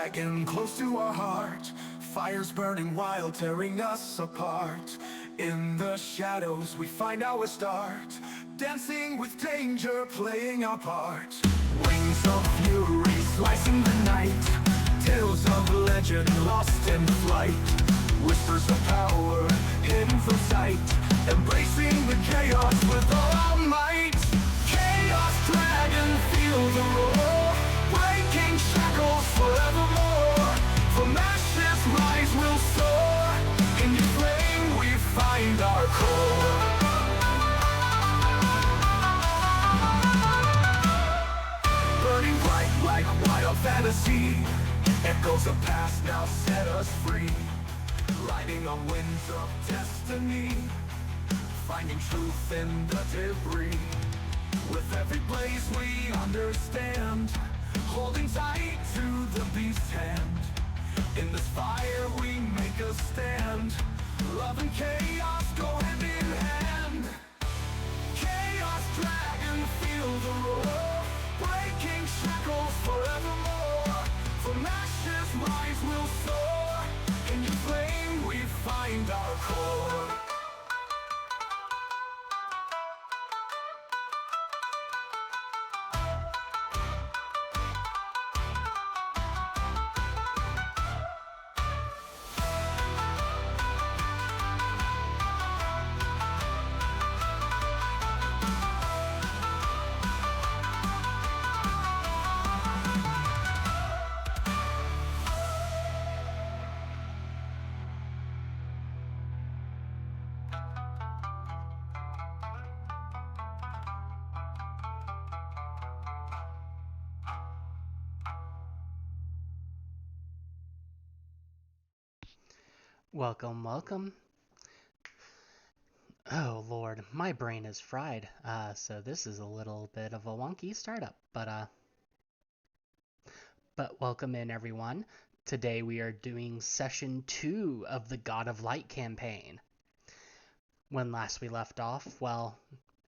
dragon close to our heart. Fires burning wild, tearing us apart. In the shadows we find our start, dancing with danger, playing our part. Wings of fury slicing the night, tales of legend lost in flight. Whispers of power hidden from sight, embracing the chaos with all our might. Chaos dragon, feel the roar, breaking shackles forevermore. From ashes rise will soar, in your flame we find our core. Burning bright like wild fantasy, echoes of past now set us free. Riding on winds of destiny, finding truth in the debris. With every blaze we understand, holding tight to the beast's hand. In this fire we make a stand, love and chaos go hand in hand. Chaos dragon, feel the roar, breaking shackles forevermore. From ashes rise will soar, in your flame we find our core. Welcome, welcome. Oh Lord, my brain is fried. So this is a little bit of a wonky startup, but welcome in everyone. Today we are doing session 2 of the God of Light campaign. When last we left off, well,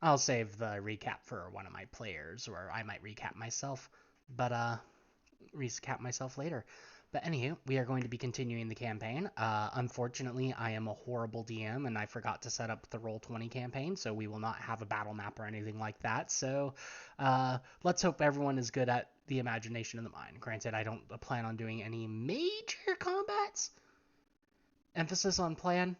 I'll save the recap for one of my players, or I might recap myself, but recap myself later. But anywho, we are going to be continuing the campaign. Unfortunately, I am a horrible DM and I forgot to set up the Roll20 campaign, so we will not have a battle map or anything like that. So let's hope everyone is good at the imagination and the mind. Granted, I don't plan on doing any major combats. Emphasis on plan.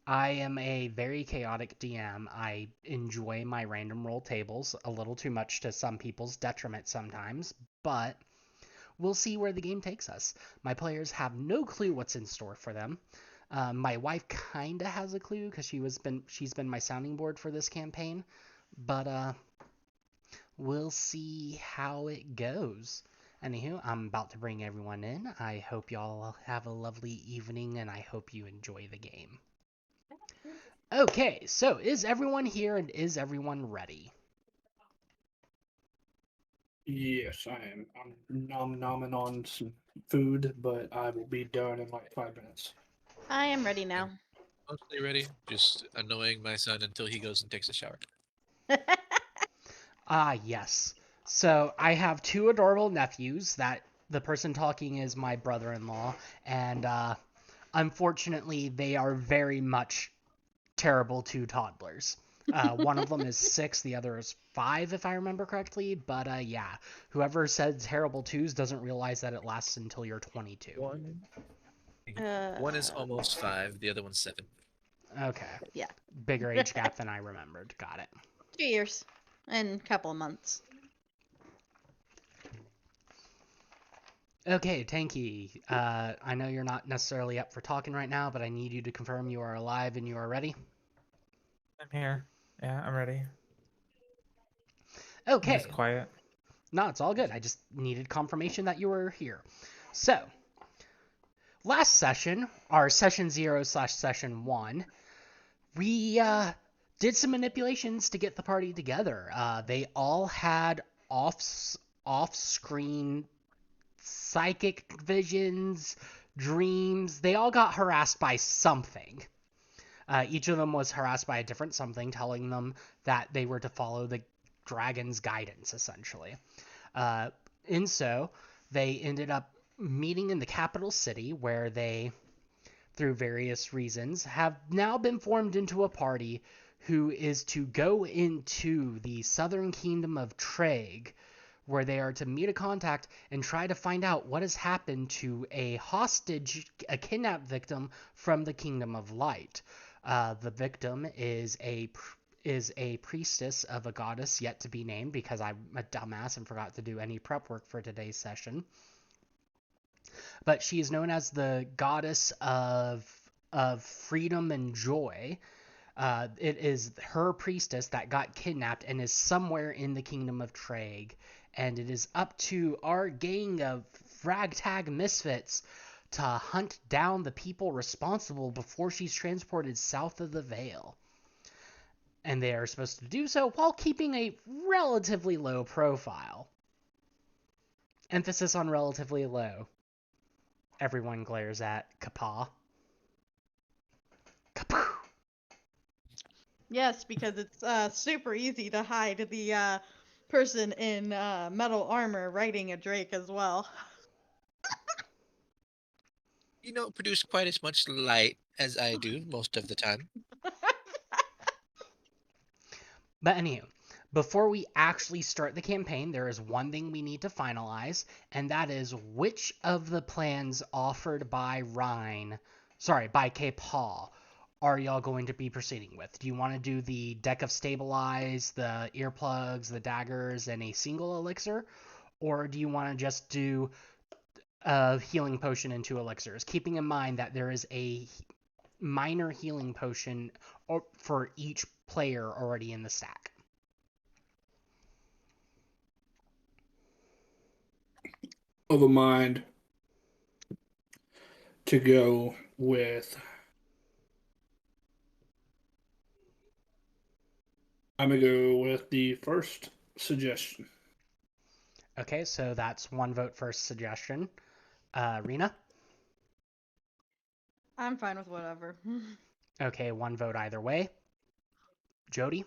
I am a very chaotic DM. I enjoy my random roll tables a little too much to some people's detriment sometimes, but we'll see where the game takes us. My players have no clue what's in store for them. My wife kinda has a clue because she's been my sounding board for this campaign, but we'll see how it goes. Anywho, I'm about to bring everyone in. I hope y'all have a lovely evening, and I hope you enjoy the game. Okay, so is everyone here and is everyone ready? Yes, I am. I'm nomming on some food, but I will be done in like 5 minutes. I am ready now. Mostly ready, just annoying my son until he goes and takes a shower. Yes. So I have 2 adorable nephews. That the person talking is my brother-in-law, and unfortunately, they are very much terrible 2 toddlers. One of them is 6, the other is 5, if I remember correctly. But yeah, whoever said terrible 2s doesn't realize that it lasts until you're 22. One is almost 5, the other one's 7. Okay. Yeah. Bigger age gap than I remembered. Got it. 2 years and a couple of months. Okay, Tanky. I know you're not necessarily up for talking right now, but I need you to confirm you are alive and you are ready. I'm here. Yeah, I'm ready. Okay. I'm just quiet. No, it's all good. I just needed confirmation that you were here. So, last session, our session 0/session 1, we did some manipulations to get the party together. They all had off-screen psychic visions, dreams. They all got harassed by something. Each of them was harassed by a different something, telling them that they were to follow the dragon's guidance, essentially. And so they ended up meeting in the capital city where they, through various reasons, have now been formed into a party who is to go into the southern kingdom of Treg, where they are to meet a contact and try to find out what has happened to a hostage, a kidnapped victim from the Kingdom of Light. The victim is a priestess of a goddess yet to be named, because I'm a dumbass and forgot to do any prep work for today's session. But she is known as the goddess of freedom and joy. It is her priestess that got kidnapped and is somewhere in the Kingdom of Treg. And it is up to our gang of ragtag misfits to hunt down the people responsible before she's transported south of the Veil. And they are supposed to do so while keeping a relatively low profile. Emphasis on relatively low. Everyone glares at Kappa. Kapoo! Yes, because it's super easy to hide the person in metal armor riding a drake as well. You don't produce quite as much light as I do most of the time. But anywho, before we actually start the campaign, there is one thing we need to finalize, and that is which of the plans offered by by K-Paw are y'all going to be proceeding with? Do you want to do the deck of stabilize, the earplugs, the daggers, and a single elixir? Or do you want to just do a healing potion and 2 elixirs, keeping in mind that there is a minor healing potion for each player already in the stack? Of a mind to go with. I'm going to go with the first suggestion. Okay, so that's 1 vote for suggestion. Rena? I'm fine with whatever. Okay, 1 vote either way. Jody?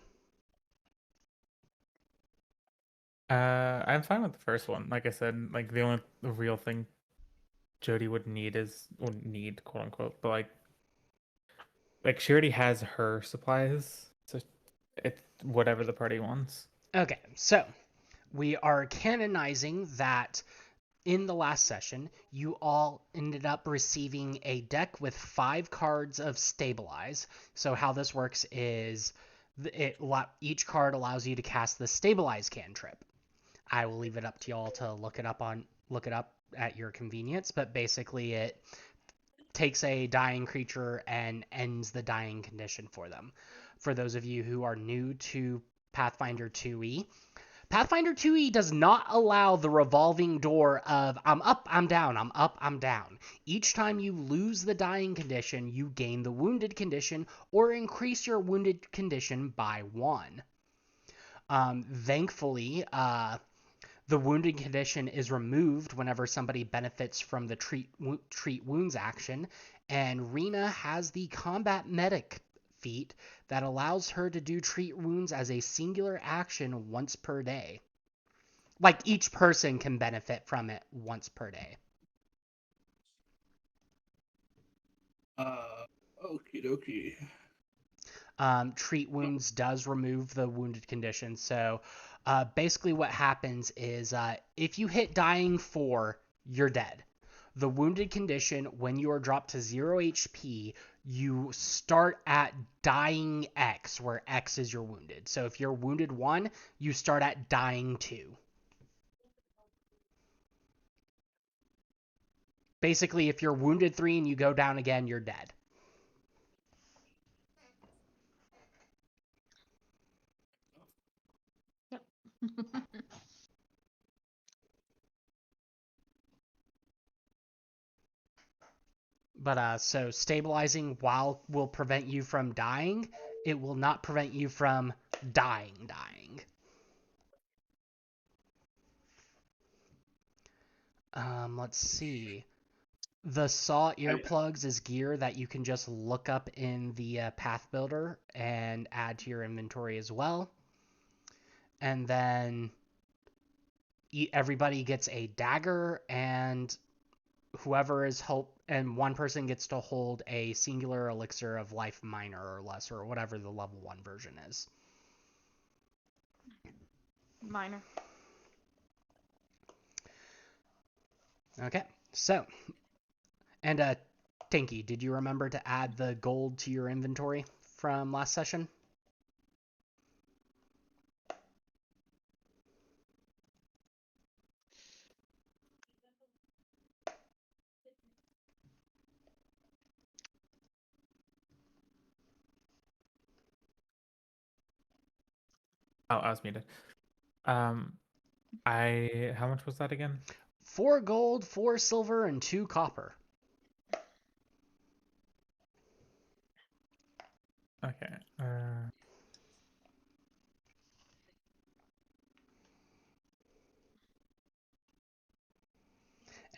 I'm fine with the first one. Like I said, like the real thing Jody would need, quote unquote, but like she already has her supplies, so it's whatever the party wants. Okay, so we are canonizing that in the last session, you all ended up receiving a deck with 5 cards of Stabilize. So how this works is each card allows you to cast the Stabilize cantrip. I will leave it up to y'all to look it up at your convenience, but basically it takes a dying creature and ends the dying condition for them. For those of you who are new to Pathfinder 2e, Pathfinder 2e does not allow the revolving door of I'm up, I'm down, I'm up, I'm down. Each time you lose the dying condition, you gain the wounded condition or increase your wounded condition by 1. Thankfully, the wounded condition is removed whenever somebody benefits from the treat wounds action, and Rena has the combat medic feat that allows her to do treat wounds as a singular action once per day. Like, each person can benefit from it once per day. Okie dokie. Treat wounds does remove the wounded condition. So basically what happens is if you hit dying 4, you're dead. The wounded condition, when you are dropped to 0 HP, you start at dying X, where X is your wounded. So if you're wounded 1, you start at dying 2. Basically, if you're wounded 3 and you go down again, you're dead. But so stabilizing will prevent you from dying. It will not prevent you from dying. Let's see. The saw earplugs is gear that you can just look up in the path builder and add to your inventory as well. And then everybody gets a dagger and whoever is and one person gets to hold a singular elixir of life minor or lesser, or whatever the level 1 version is. Minor. Okay, so, and Tinky, did you remember to add the gold to your inventory from last session? Oh, I was muted. How much was that again? 4 gold, 4 silver, and 2 copper. Okay.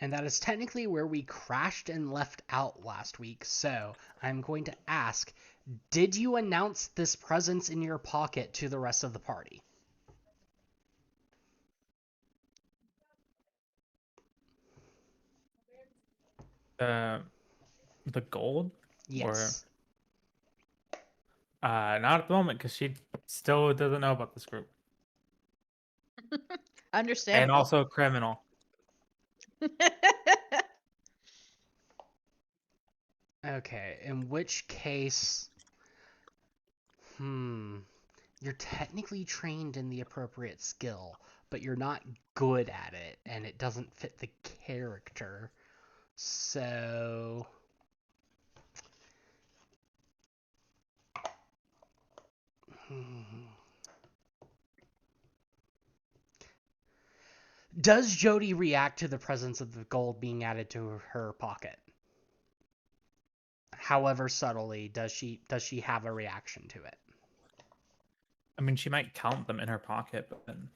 And that is technically where we crashed and left out last week. So I'm going to ask, did you announce this presence in your pocket to the rest of the party? The gold? Yes. Not at the moment, because she still doesn't know about this group. Understandable. And also a criminal. Okay, in which case, you're technically trained in the appropriate skill, but you're not good at it, and it doesn't fit the character. So... Does Jody react to the presence of the gold being added to her pocket? However subtly, does she have a reaction to it? I mean, she might count them in her pocket, but then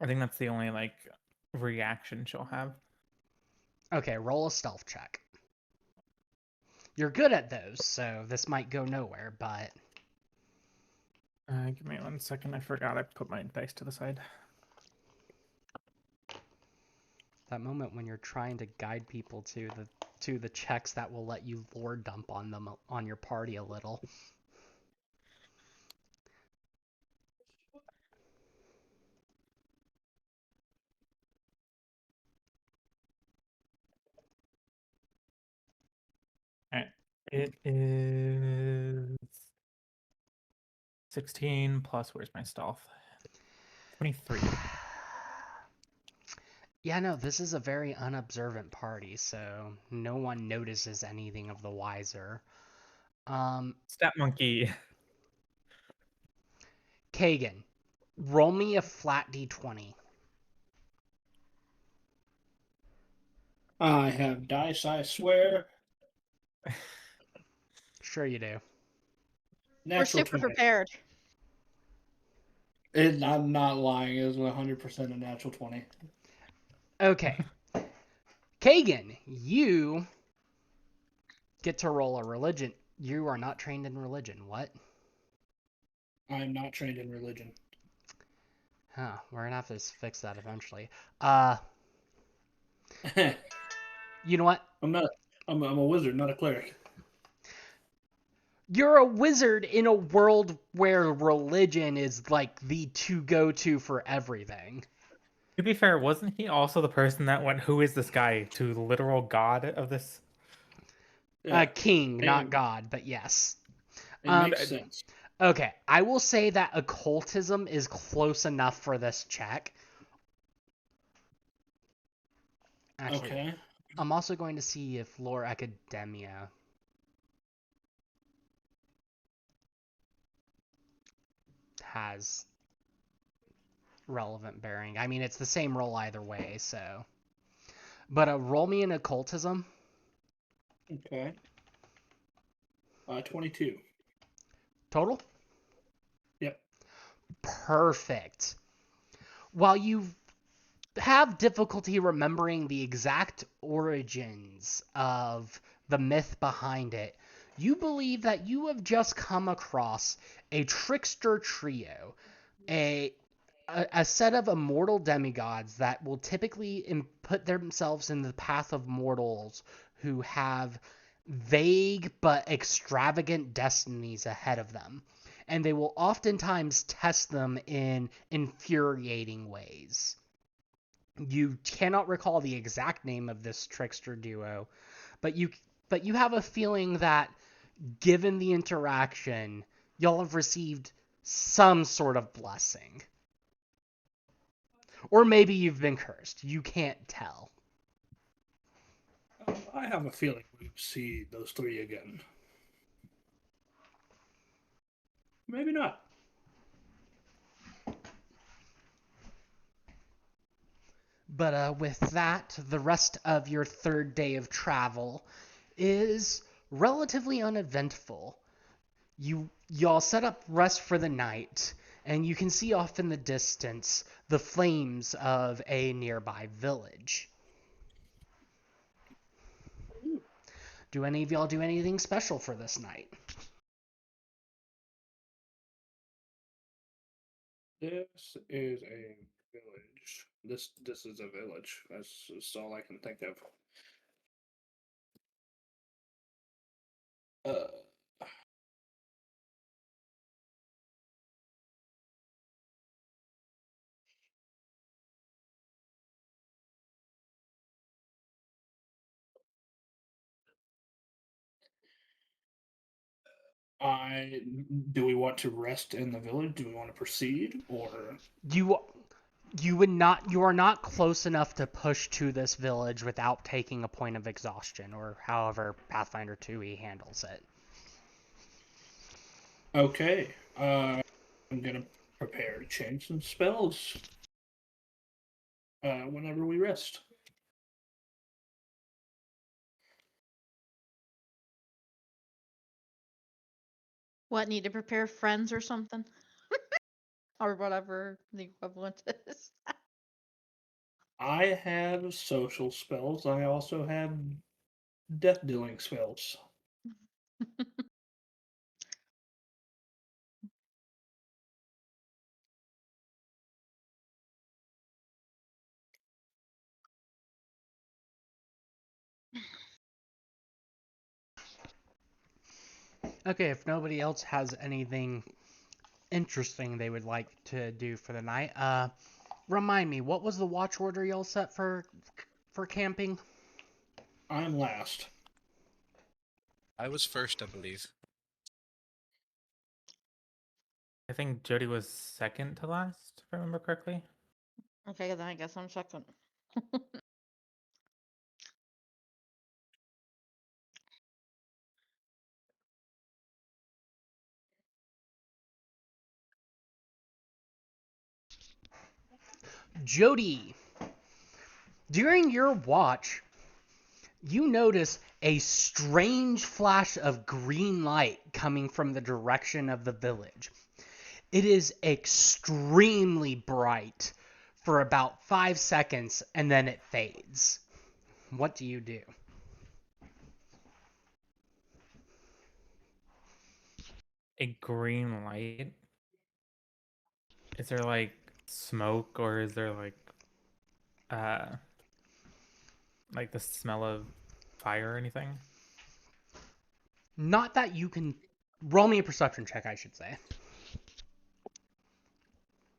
I think that's the only like reaction she'll have. Okay, roll a stealth check. You're good at those, so this might go nowhere, but... Give me 1 second. I forgot I put my dice to the side. That moment when you're trying to guide people to the checks that will let you lore dump on them on your party a little. Alright. It is 16 plus, where's my stealth? 23. Yeah, no, this is a very unobservant party, so no one notices anything of the wiser. Stat monkey. Kagan, roll me a flat d20. I have dice, I swear. Sure you do. We're Natural super 20. prepared. I'm not lying. It was 100% a natural 20. Okay. Kagan, you get to roll a religion. You are not trained in religion. What? I'm not trained in religion. Huh, we're gonna have to fix that eventually. You know what? I'm a wizard, not a cleric. You're a wizard in a world where religion is like the to-go-to for everything. To be fair, wasn't he also the person that went, "Who is this guy?" to the literal god of this? King, not And god, but yes. it makes sense. Okay, I will say that occultism is close enough for this check. Actually, Okay. I'm also going to see if Lore Academia has relevant bearing. I mean, it's the same roll either way, so. But roll me an occultism. Okay. 22. Total? Yep. Perfect. While you have difficulty remembering the exact origins of the myth behind it, you believe that you have just come across a trickster trio, a a set of immortal demigods that will typically put themselves in the path of mortals who have vague but extravagant destinies ahead of them. And they will oftentimes test them in infuriating ways. You cannot recall the exact name of this trickster duo, but you have a feeling that given the interaction, y'all have received some sort of blessing. Or maybe you've been cursed. You can't tell. I have a feeling we see those three again. Maybe not. But with that, the rest of your third day of travel is relatively uneventful. Y'all set up rest for the night, and you can see off in the distance the flames of a nearby village. Do any of y'all do anything special for this night? This is a village. This is a village. That's all I can think of. Uh, I do we want to rest in the village? Do we want to proceed, or You are not close enough to push to this village without taking a point of exhaustion, or however Pathfinder 2e handles it. okay? I'm gonna prepare to change some spells. Whenever we rest. What, need to prepare friends or something? Or whatever the equivalent is. I have social spells. I also have death dealing spells. Okay, if nobody else has anything interesting they would like to do for the night, remind me, what was the watch order y'all set for camping? I'm last. I was first, I believe. I think Jody was second to last, if I remember correctly. Okay, then I guess I'm second. Jody, during your watch, you notice a strange flash of green light coming from the direction of the village. It is extremely bright for about 5 seconds and then it fades. What do you do? A green light? Is there like smoke, or is there uh like the smell of fire or anything? Not that you can. Roll me a perception check, I should say.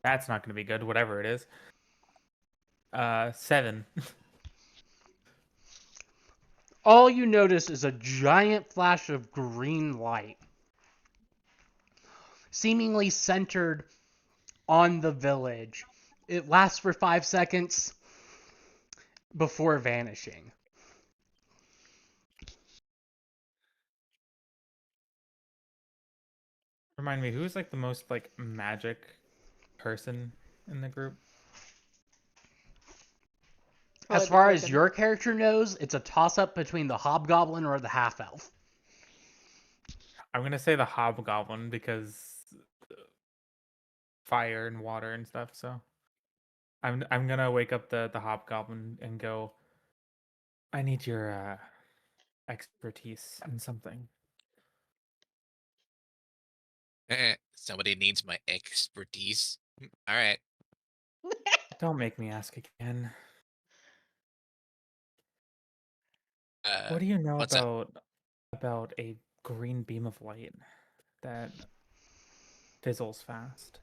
That's not going to be good, whatever it is. 7. All you notice is a giant flash of green light, seemingly centered on the village. It lasts for 5 seconds before vanishing. Remind me, who's like the most like magic person in the group? As Probably the far as Kraken. your character knows, it's a toss-up between the hobgoblin or the half-elf. I'm gonna say the hobgoblin because fire and water and stuff. So I'm gonna wake up the hobgoblin and go, I need your expertise in something. Somebody needs my expertise. All right. Don't make me ask again. What do you know What's that? about a green beam of light that fizzles fast?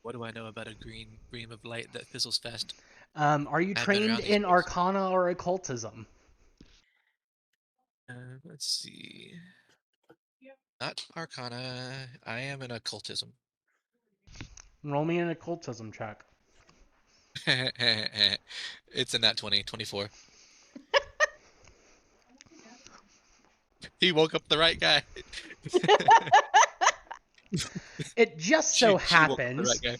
What do I know about a green beam of light that fizzles fast? Are you I haven't been trained around these in parts. Arcana or Occultism? Let's see. Not Arcana. I am in occultism. Roll me an Occultism check. It's a nat 20, 24. He woke up the right guy. It just so She woke up the happens right guy.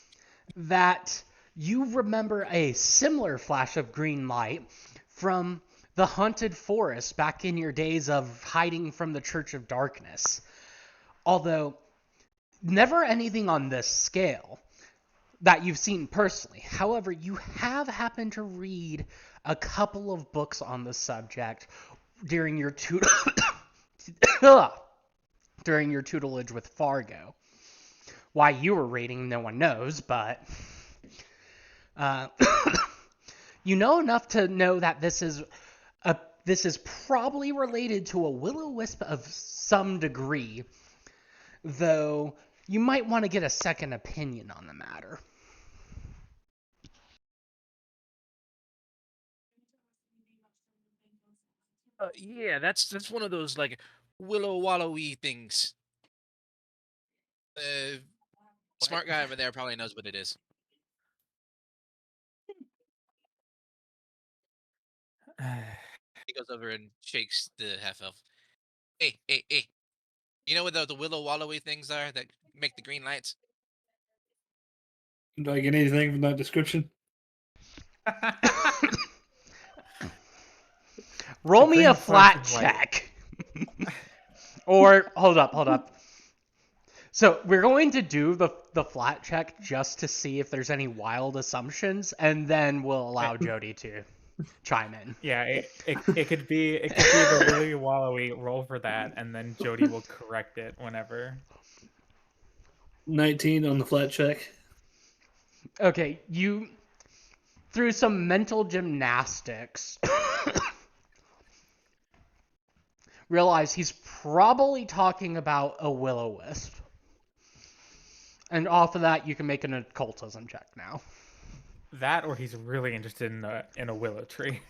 that you remember a similar flash of green light from the haunted forest back in your days of hiding from the Church of Darkness. Although, never anything on this scale that you've seen personally. However, you have happened to read a couple of books on the subject during your during your tutelage with Fargo. Why you were reading, no one knows, but you know enough to know that this is probably related to a will-o-wisp of some degree, though you might want to get a second opinion on the matter. Yeah, that's one of those like willow wallowy things. Smart guy over there probably knows what it is. He goes over and shakes the half elf. Hey, hey, hey! You know what the willow wallowy things are that make the green lights? Do I get anything from that description? Roll A me green a flat flash of light. check. Or hold up. So we're going to do the flat check just to see if there's any wild assumptions, and then we'll allow Jody to chime in. Yeah, it could be the Willy Wallowy. Roll for that, and then Jody will correct it whenever. 19 on the flat check. Okay, you through some mental gymnastics realize he's probably talking about a will-o-wisp. And off of that, you can make an occultism check now. That, or he's really interested in a willow tree.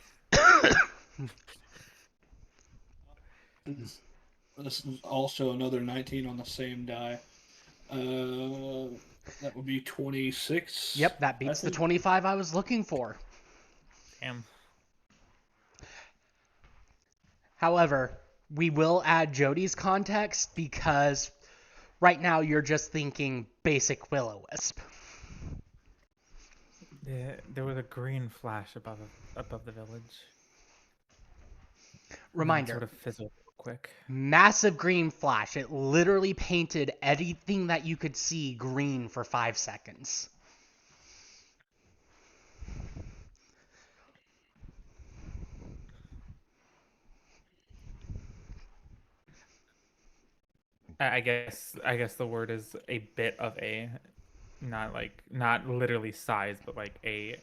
This is also another 19 on the same die. That would be 26. Yep, that beats the 25 I was looking for. Damn. However, we will add Jody's context because right now you're just thinking basic will-o-wisp. There was a green flash above the village. Reminder. Sort of fizzled real quick. Massive green flash. It literally painted anything that you could see green for 5 seconds. I guess the word is a bit of a, not literally size, but like a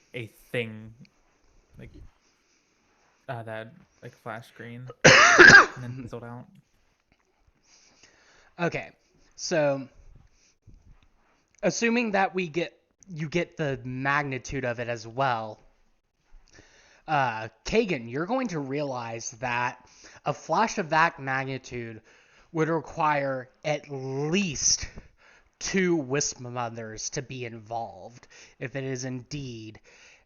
thing, like that like flash green and then fizzled out. Okay, so assuming that you get the magnitude of it as well, Kagan, you're going to realize that a flash of that magnitude would require at least 2 wisp mothers to be involved if it is indeed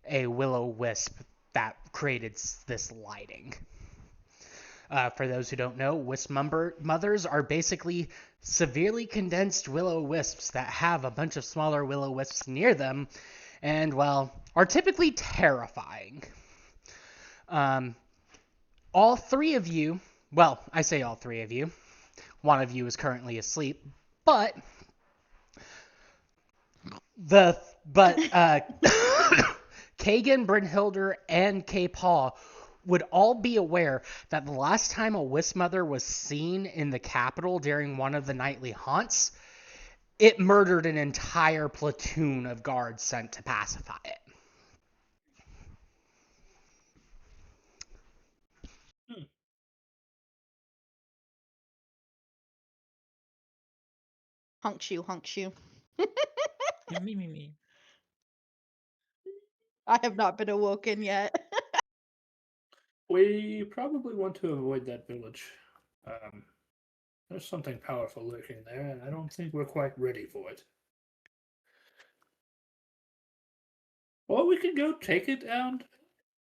a will-o-wisp that created this lighting. For those who don't know, wisp mothers are basically severely condensed willow-wisps that have a bunch of smaller willow-wisps near them and, well, are typically terrifying. All 3 of you, well, I say all 3 of you, one of you is currently asleep, but Kagan, Brynhilder, and K. Paul would all be aware that the last time a Wisp Mother was seen in the capital during one of the nightly haunts, it murdered an entire platoon of guards sent to pacify it. Hunk shoe, hunk shoe. Me. I have not been awoken yet. We probably want to avoid that village. There's something powerful lurking there, and I don't think we're quite ready for it. Or we could go take it down.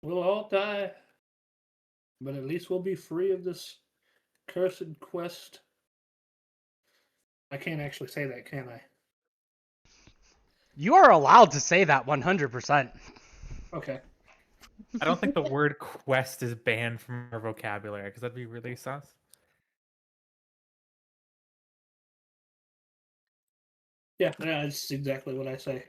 We'll all die. But at least we'll be free of this cursed quest. I can't actually say that, can I? You are allowed to say that 100%. Okay. I don't think the word quest is banned from our vocabulary because that'd be really sus. Yeah, that's exactly what I say.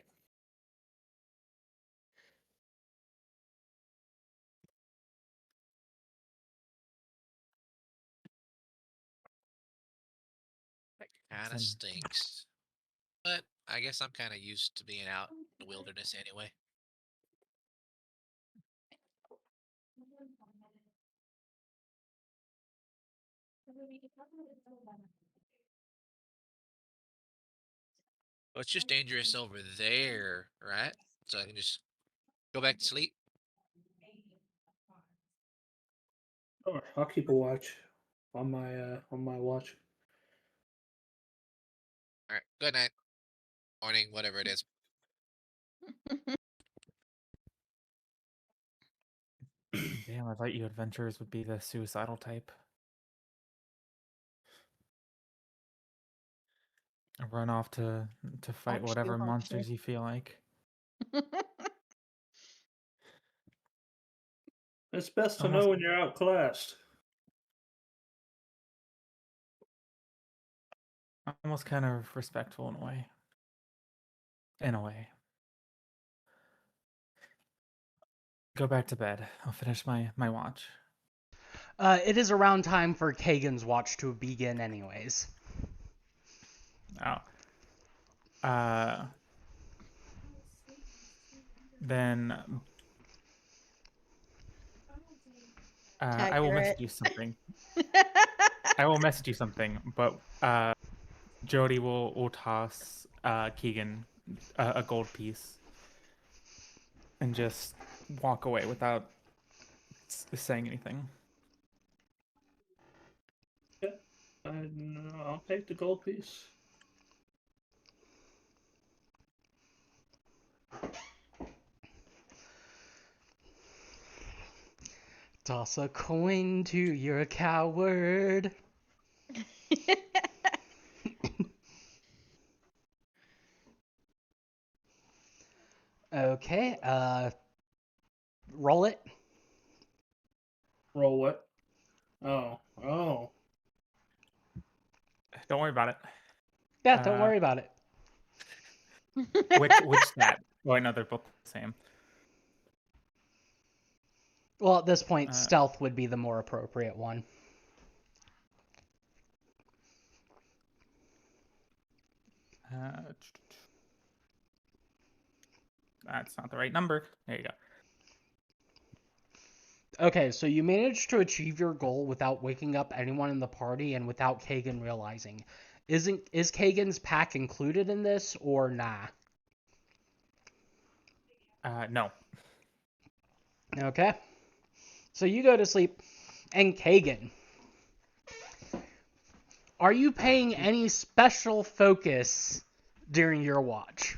That kind of stinks. But I guess I'm kind of used to being out in the wilderness anyway. Well, it's just dangerous over there, right? So I can just go back to sleep. Sure, I'll keep a watch on my watch. All right. Good night. Morning, whatever it is. Damn, I thought you adventurers would be the suicidal type. Run off to fight Honk whatever shoe, honk monsters shoe. you feel like. It's best to Almost- know when you're outclassed. Almost kind of respectful in a way. In a way. Go back to bed. I'll finish my watch. It is around time for Kagan's watch to begin anyways. Oh. Then I will message Accurate. you something. I will message you something, but Jody will toss Keegan a gold piece and just walk away without saying anything. I'll take the gold piece. Toss a coin to your coward. Okay, roll it. Roll what? Oh. Don't worry about it. Yeah, don't worry about it. Which stat? Oh, I know they're both the same. Well, at this point, stealth would be the more appropriate one. That's not the right number. There you go. Okay, so you managed to achieve your goal without waking up anyone in the party and without Kagan realizing. Is Kagan's pack included in this or nah? No. Okay. So you go to sleep, and Kagan, are you paying any special focus during your watch?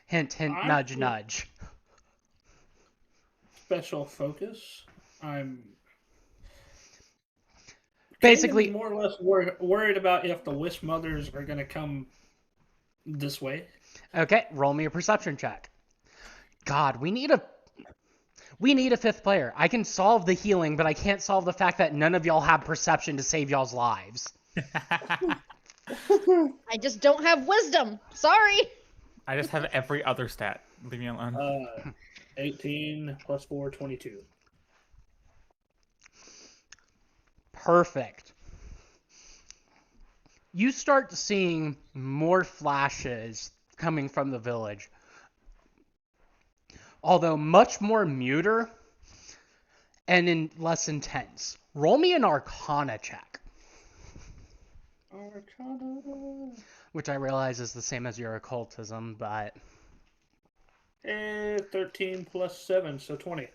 Hint, hint, nudge, nudge. Special focus. I'm basically more or less worried about if the Wisp Mothers are going to come this way. Okay, roll me a perception check. God, we need a fifth player. I can solve the healing, but I can't solve the fact that none of y'all have perception to save y'all's lives. I just don't have wisdom. Sorry. I just have every other stat. Leave me alone. 18 plus 4, 22. Perfect. you start seeing more flashes coming from the village, although much more muter and less intense. Roll me an Arcana check, Arcana. which I realize is the same as your occultism, but 13 plus 7, so 20.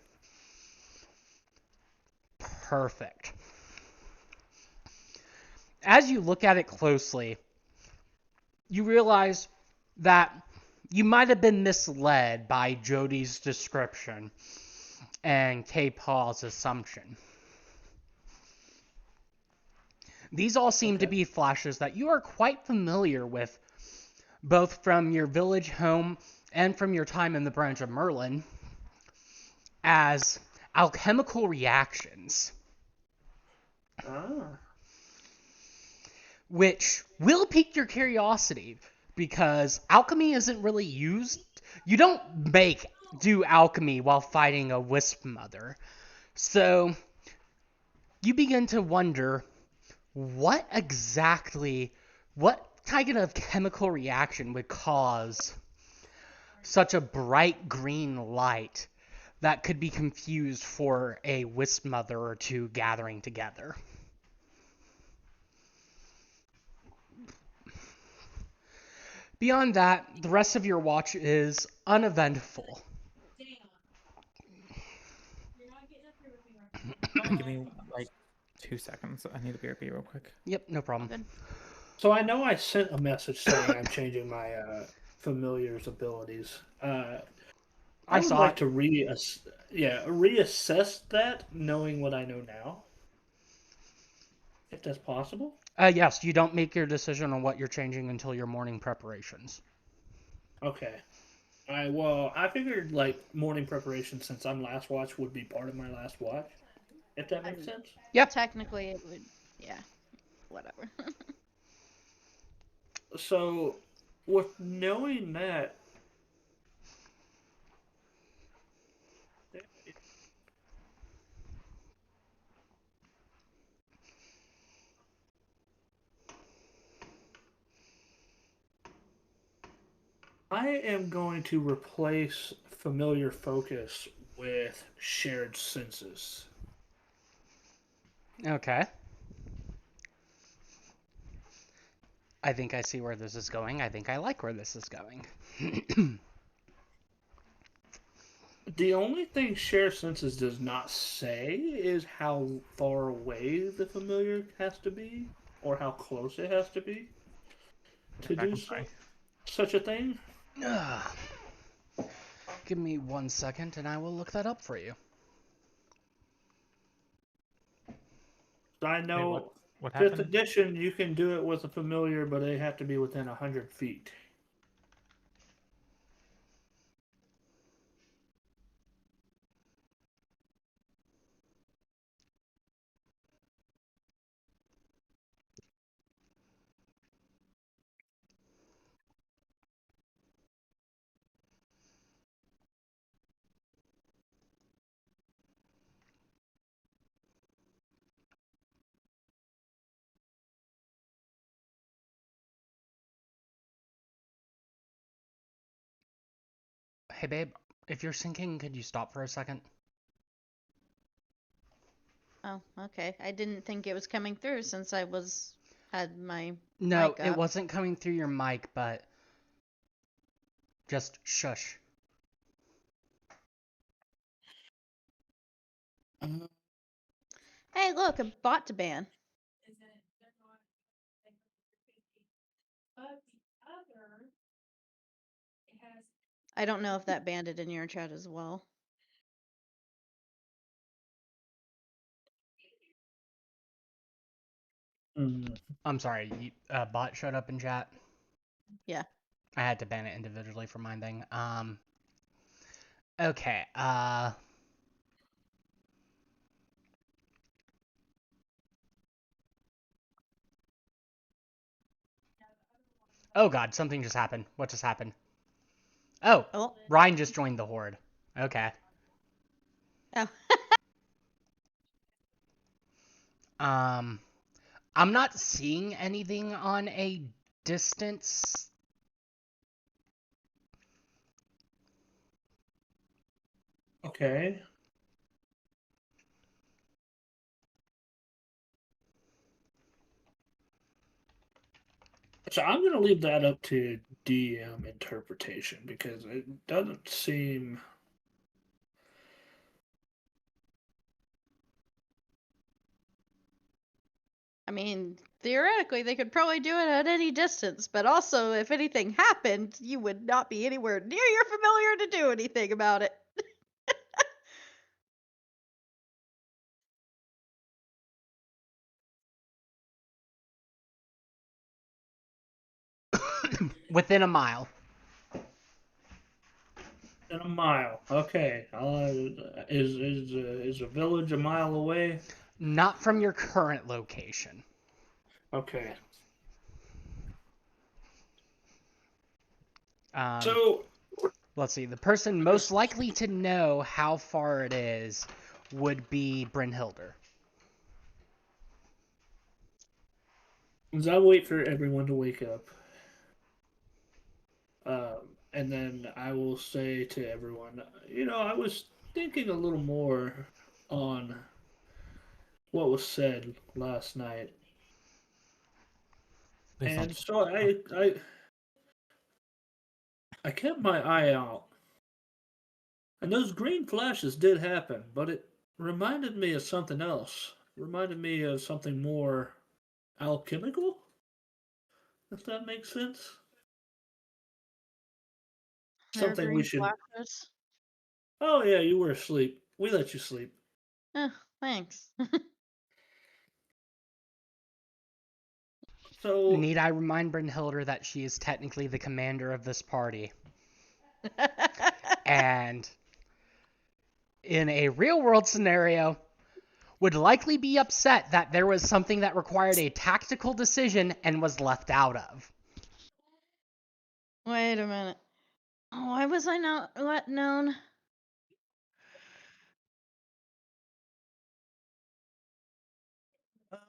perfect. As you look at it closely, you realize that you might have been misled by Jody's description and K. Paul's assumption. These all seem to be flashes that you are quite familiar with, both from your village home and from your time in the branch of Merlin, as alchemical reactions, Ah. which will pique your curiosity, because alchemy isn't really used. You don't do alchemy while fighting a wisp mother. So you begin to wonder what kind of chemical reaction would cause such a bright green light that could be confused for a wisp mother or two gathering together. Beyond that, the rest of your watch is uneventful. Give me like 2 seconds. I need a BRB real quick. Yep, no problem. So I know I sent a message saying I'm changing my familiar's abilities. I would saw like it. to reassess that, knowing what I know now. If that's possible. Yes, you don't make your decision on what you're changing until your morning preparations. Okay. I figured like morning preparation, since I'm last watch, would be part of my last watch. If that makes sense. Yep. Technically, it would. Yeah. Whatever. So, with knowing that, I am going to replace familiar focus with shared senses. Okay. I think I see where this is going. I think I like where this is going. The only thing shared senses does not say is how far away the familiar has to be, or how close it has to be to Back do in play. such a thing. Give me 1 second and I will look that up for you. I Wait, know what 5th happened? edition, you can do it with a familiar, but they have to be within 100 feet. Hey babe, if you're syncing, could you stop for a second? Oh, okay. I didn't think it was coming through since I had my No, mic it up. wasn't coming through your mic, but just shush. Hey, look, a bot to ban. I don't know if that banded in your chat as well. I'm sorry, bot showed up in chat. Yeah. I had to ban it individually for my thing. Okay, oh god, something just happened. What just happened? Oh, Oh. Ryan just joined the Horde. Okay. Oh. I'm not seeing anything on a distance. Okay. So I'm going to leave that up to DM interpretation because it doesn't seem. I mean, theoretically, they could probably do it at any distance, but also, if anything happened, you would not be anywhere near your familiar to do anything about it. Within a mile. In a mile. Okay. Is a village a mile away? Not from your current location. Okay. So, let's see. The person most likely to know how far it is would be Brynhilder. as I wait for everyone to wake up, and then I will say to everyone, I was thinking a little more on what was said last night, Please don't. and so I kept my eye out, and those green flashes did happen, but it reminded me of something else. It reminded me of something more alchemical, if that makes sense. Something we Green should. flashes. Oh yeah, you were asleep. We let you sleep. Thanks. So Need I remind Brynhilder that she is technically the commander of this party? And in a real world scenario, would likely be upset that there was something that required a tactical decision and was left out of. Wait a minute. Why was I not let known?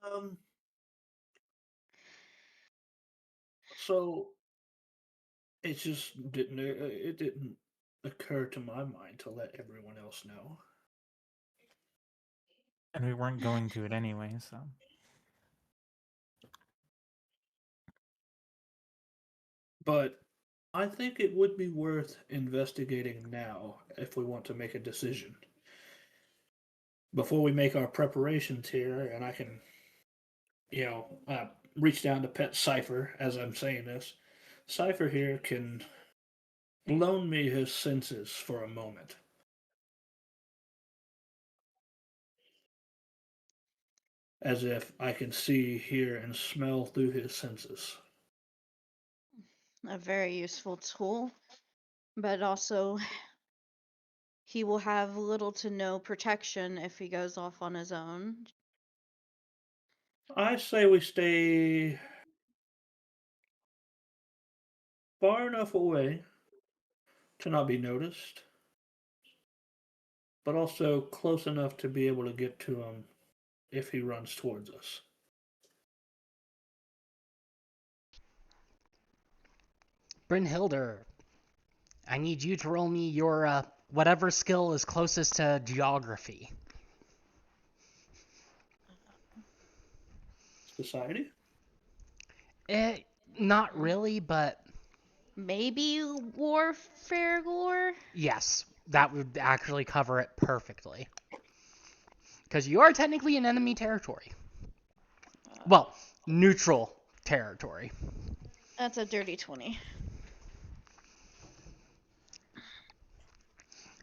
um, so it just didn't occur to my mind to let everyone else know. And we weren't going to it anyway, so. But I think it would be worth investigating now if we want to make a decision. Before we make our preparations here, and I can, reach down to pet Cypher as I'm saying this. Cypher here can loan me his senses for a moment. As if I can see, hear, and smell through his senses. A very useful tool, but also he will have little to no protection if he goes off on his own. I say we stay far enough away to not be noticed, but also close enough to be able to get to him if he runs towards us. Brynhilder, I need you to roll me your whatever skill is closest to geography. Society? Not really, but Maybe warfare lore? yes, that would actually cover it perfectly. Because you are technically in enemy territory. Well, neutral territory. That's a dirty 20.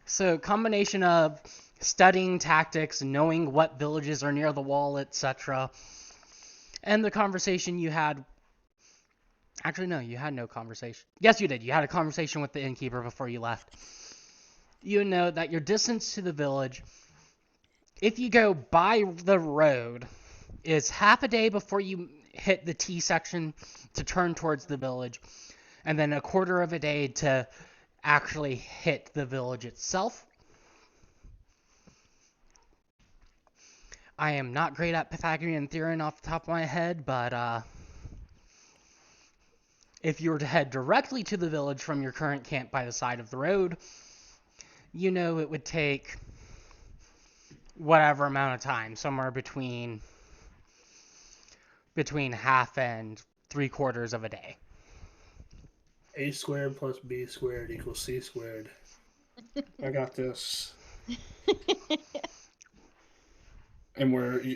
So, combination of studying tactics, knowing what villages are near the wall, etc., and the conversation you had. Actually, no, you had no conversation. Yes, you did. You had a conversation with the innkeeper before you left. You know that your distance to the village, if you go by the road, is half a day before you hit the T section to turn towards the village, and then a quarter of a day to actually hit the village itself. I am not great at Pythagorean theorem off the top of my head, but if you were to head directly to the village from your current camp by the side of the road, you know it would take whatever amount of time, somewhere between half and 3/4 of a day. A squared plus B squared equals C squared. I got this. And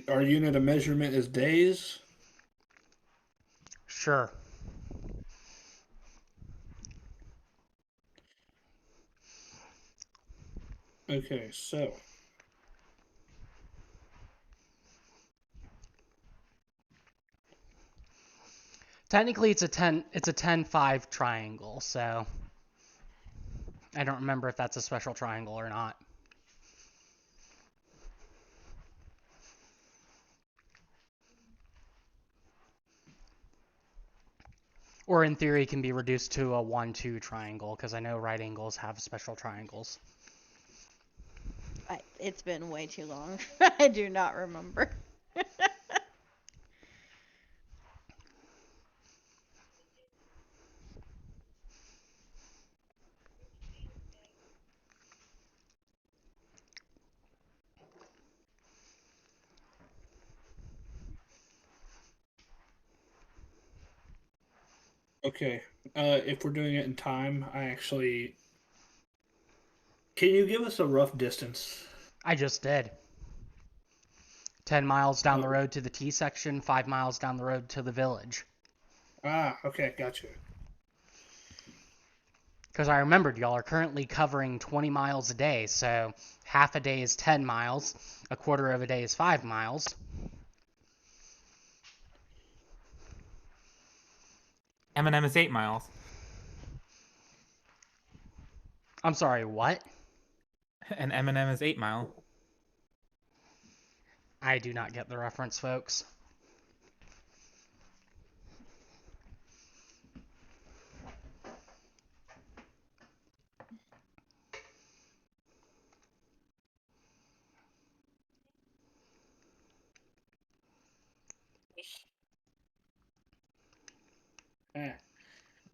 our unit of measurement is days. Sure. Okay, so Technically, it's a 10-5 triangle, so I don't remember if that's a special triangle or not. Or in theory, can be reduced to a 1-2 triangle, because I know right angles have special triangles. It's been way too long. I do not remember. okay. If we're doing it in time, can you give us a rough distance? I just did. 10 miles down the Oh. road to the T section, 5 miles down the road to the village. Okay, gotcha. Because I remembered y'all are currently covering 20 miles a day, so half a day is 10 miles, a quarter of a day is 5 miles. Eminem is 8 miles. I'm sorry, what? And Eminem is 8 mile. I do not get the reference, folks.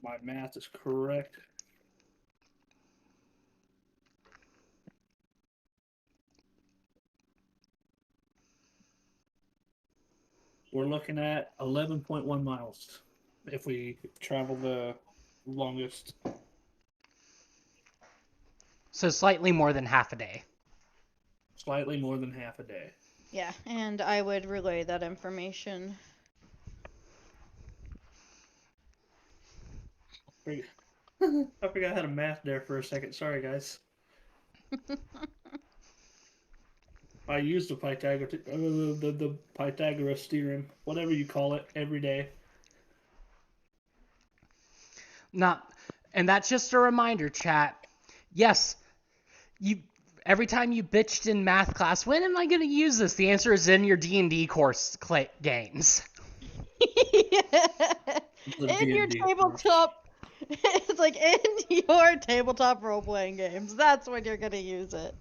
My math is correct. We're looking at 11.1 miles if we travel the longest. So slightly more than half a day. Slightly more than half a day. Yeah, and I would relay that information. I forgot how to math there for a second. Sorry, guys. I use the Pythagoras theorem, whatever you call it, every day. And that's just a reminder, chat. Yes, every time you bitched in math class, when am I going to use this? The answer is in your D&D course games. In your tabletop, it's like in your tabletop role-playing games. That's when you're gonna use it.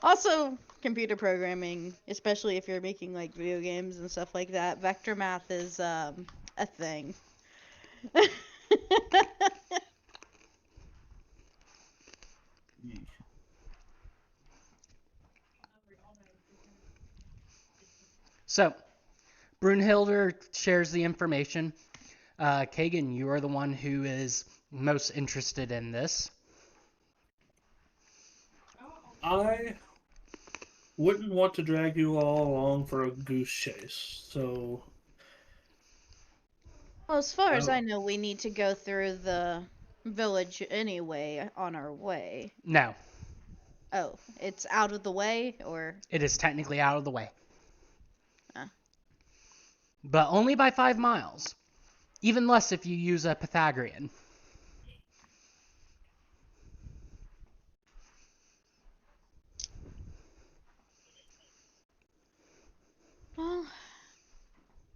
Also, computer programming, especially if you're making like video games and stuff like that, vector math is a thing. So, Brunhilde shares the information. Kagan, you are the one who is most interested in this. I wouldn't want to drag you all along for a goose chase, so... Well, as far as I know, we need to go through the village anyway on our way. No. Oh, it's out of the way, or? It is technically out of the way. Huh. But only by 5 miles. Even less if you use a Pythagorean. Well,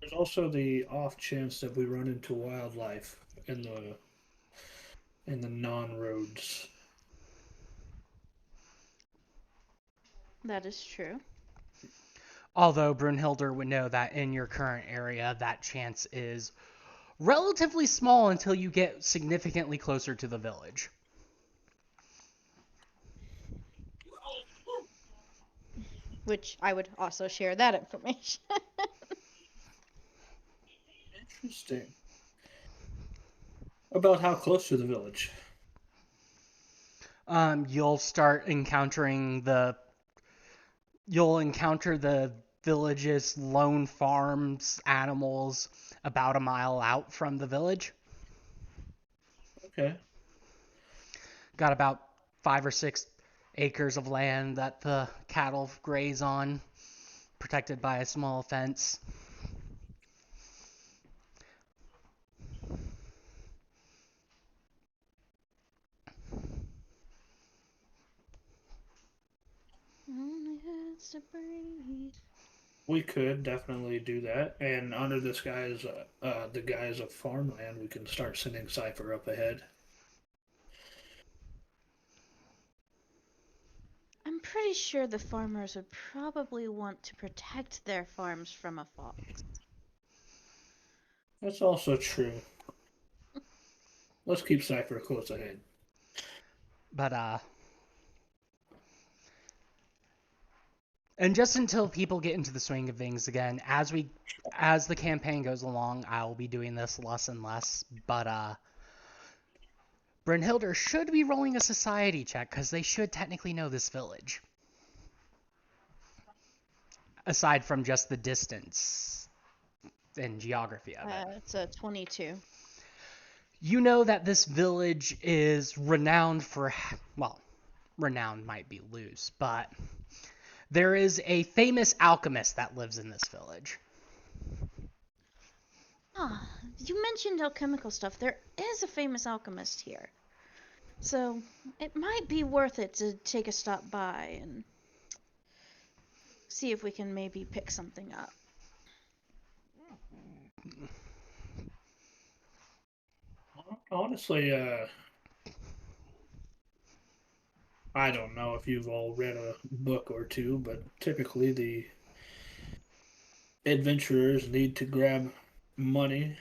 there's also the off chance that we run into wildlife in the non-roads. that is true. Although Brunhilde would know that in your current area, that chance is relatively small until you get significantly closer to the village. Which I would also share that information. Interesting. About how close to the village? You'll encounter the village's lone farms, animals about a mile out from the village. Okay. Got about 5 or 6 acres of land that the cattle graze on, protected by a small fence. Only has to breathe. We could definitely do that, and under the guise of farmland, we can start sending Cypher up ahead. I'm pretty sure the farmers would probably want to protect their farms from a fox. That's also true. Let's keep Cypher close ahead. But and just until people get into the swing of things again, as the campaign goes along, I'll be doing this less and less. But Brynhilder should be rolling a society check because they should technically know this village. Aside from just the distance and geography of it. It's a 22. You know that this village is renowned for, well, renowned might be loose, but there is a famous alchemist that lives in this village. Ah, you mentioned alchemical stuff. There is a famous alchemist here. So it might be worth it to take a stop by and see if we can maybe pick something up. Honestly, I don't know if you've all read a book or two, but typically the adventurers need to grab money,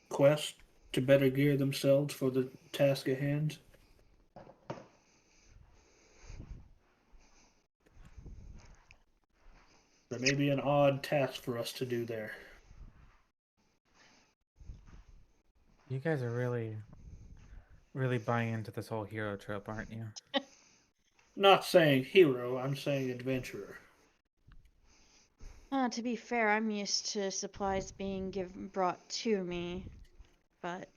quest, to better gear themselves for the task at hand. There may be an odd task for us to do there. You guys are really buying into this whole hero trope, aren't you? Not saying hero, I'm saying adventurer. To be fair, I'm used to supplies being brought to me, but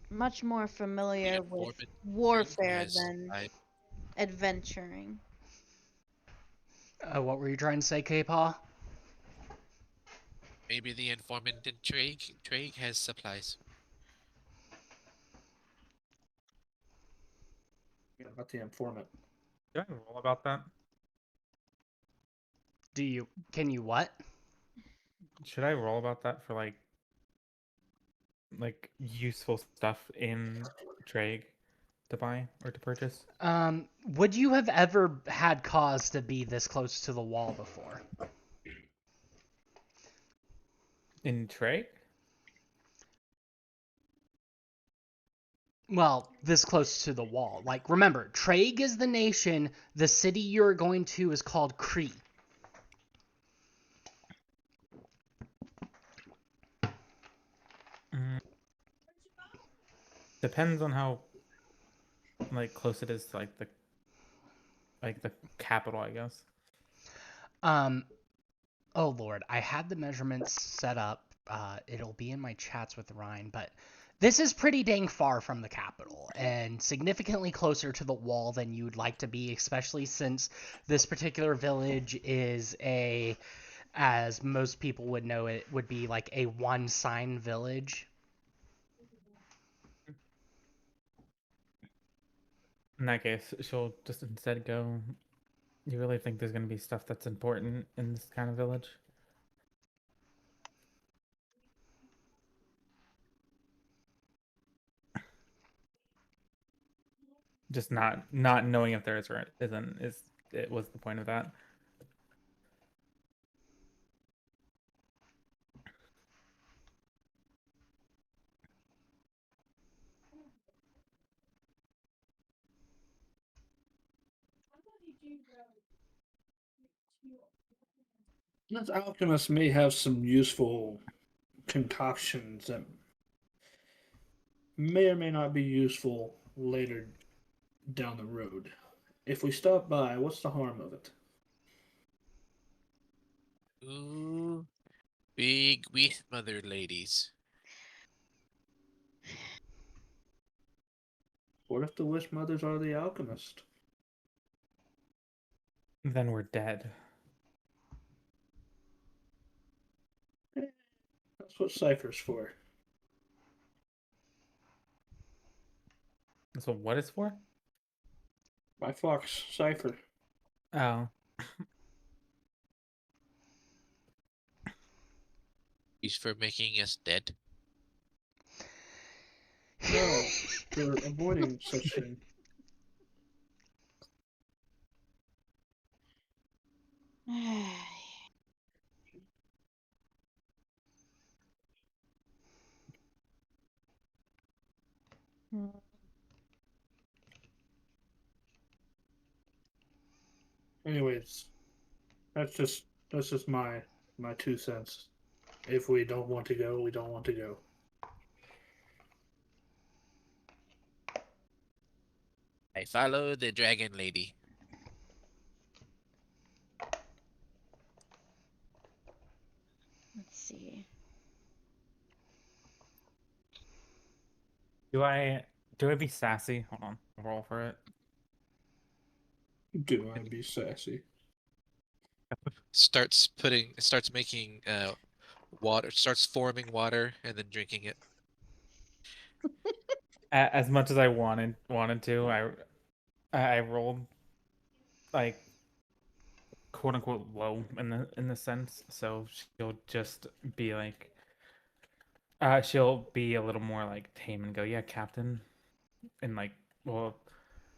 much more familiar with warfare than adventuring. What were you trying to say, K-Paw? Maybe the informant in Traig has supplies. Yeah, about the informant. Do I roll about that? Can you what? Should I roll about that for like useful stuff in Traig to buy or to purchase? Would you have ever had cause to be this close to the wall before? In Traig? Well, this close to the wall. Like, remember, Traig is the nation. The city you're going to is called Kree. Depends on how close it is to the capital, I guess. Oh lord, I had the measurements set up. It'll be in my chats with Ryan, but this is pretty dang far from the capital and significantly closer to the wall than you'd like to be, especially since this particular village is as most people would know it, would be like a one-sign village. In that case, she'll just instead go. You really think there's going to be stuff that's important in this kind of village? Just not knowing if there is or isn't is it was the point of that. This alchemist may have some useful concoctions that may or may not be useful later down the road. If we stop by, what's the harm of it? Ooh, big Wheat Mother ladies. What if the Wish Mothers are the alchemist? Then we're dead. That's what Cypher's for. So what it's for? My Fox Cypher. Oh, He's for making us dead. No, we're avoiding such thing. Anyways, that's just my 2 cents. If we don't want to go, we don't want to go. I follow the dragon lady. Let's see. do I be sassy? Hold on, roll for it. Do I be sassy? Starts making water, starts forming water and then drinking it. As much as I wanted to, I rolled like quote unquote low in the sense, so she'll just be like, she'll be a little more like tame and go, yeah, captain, and like, well,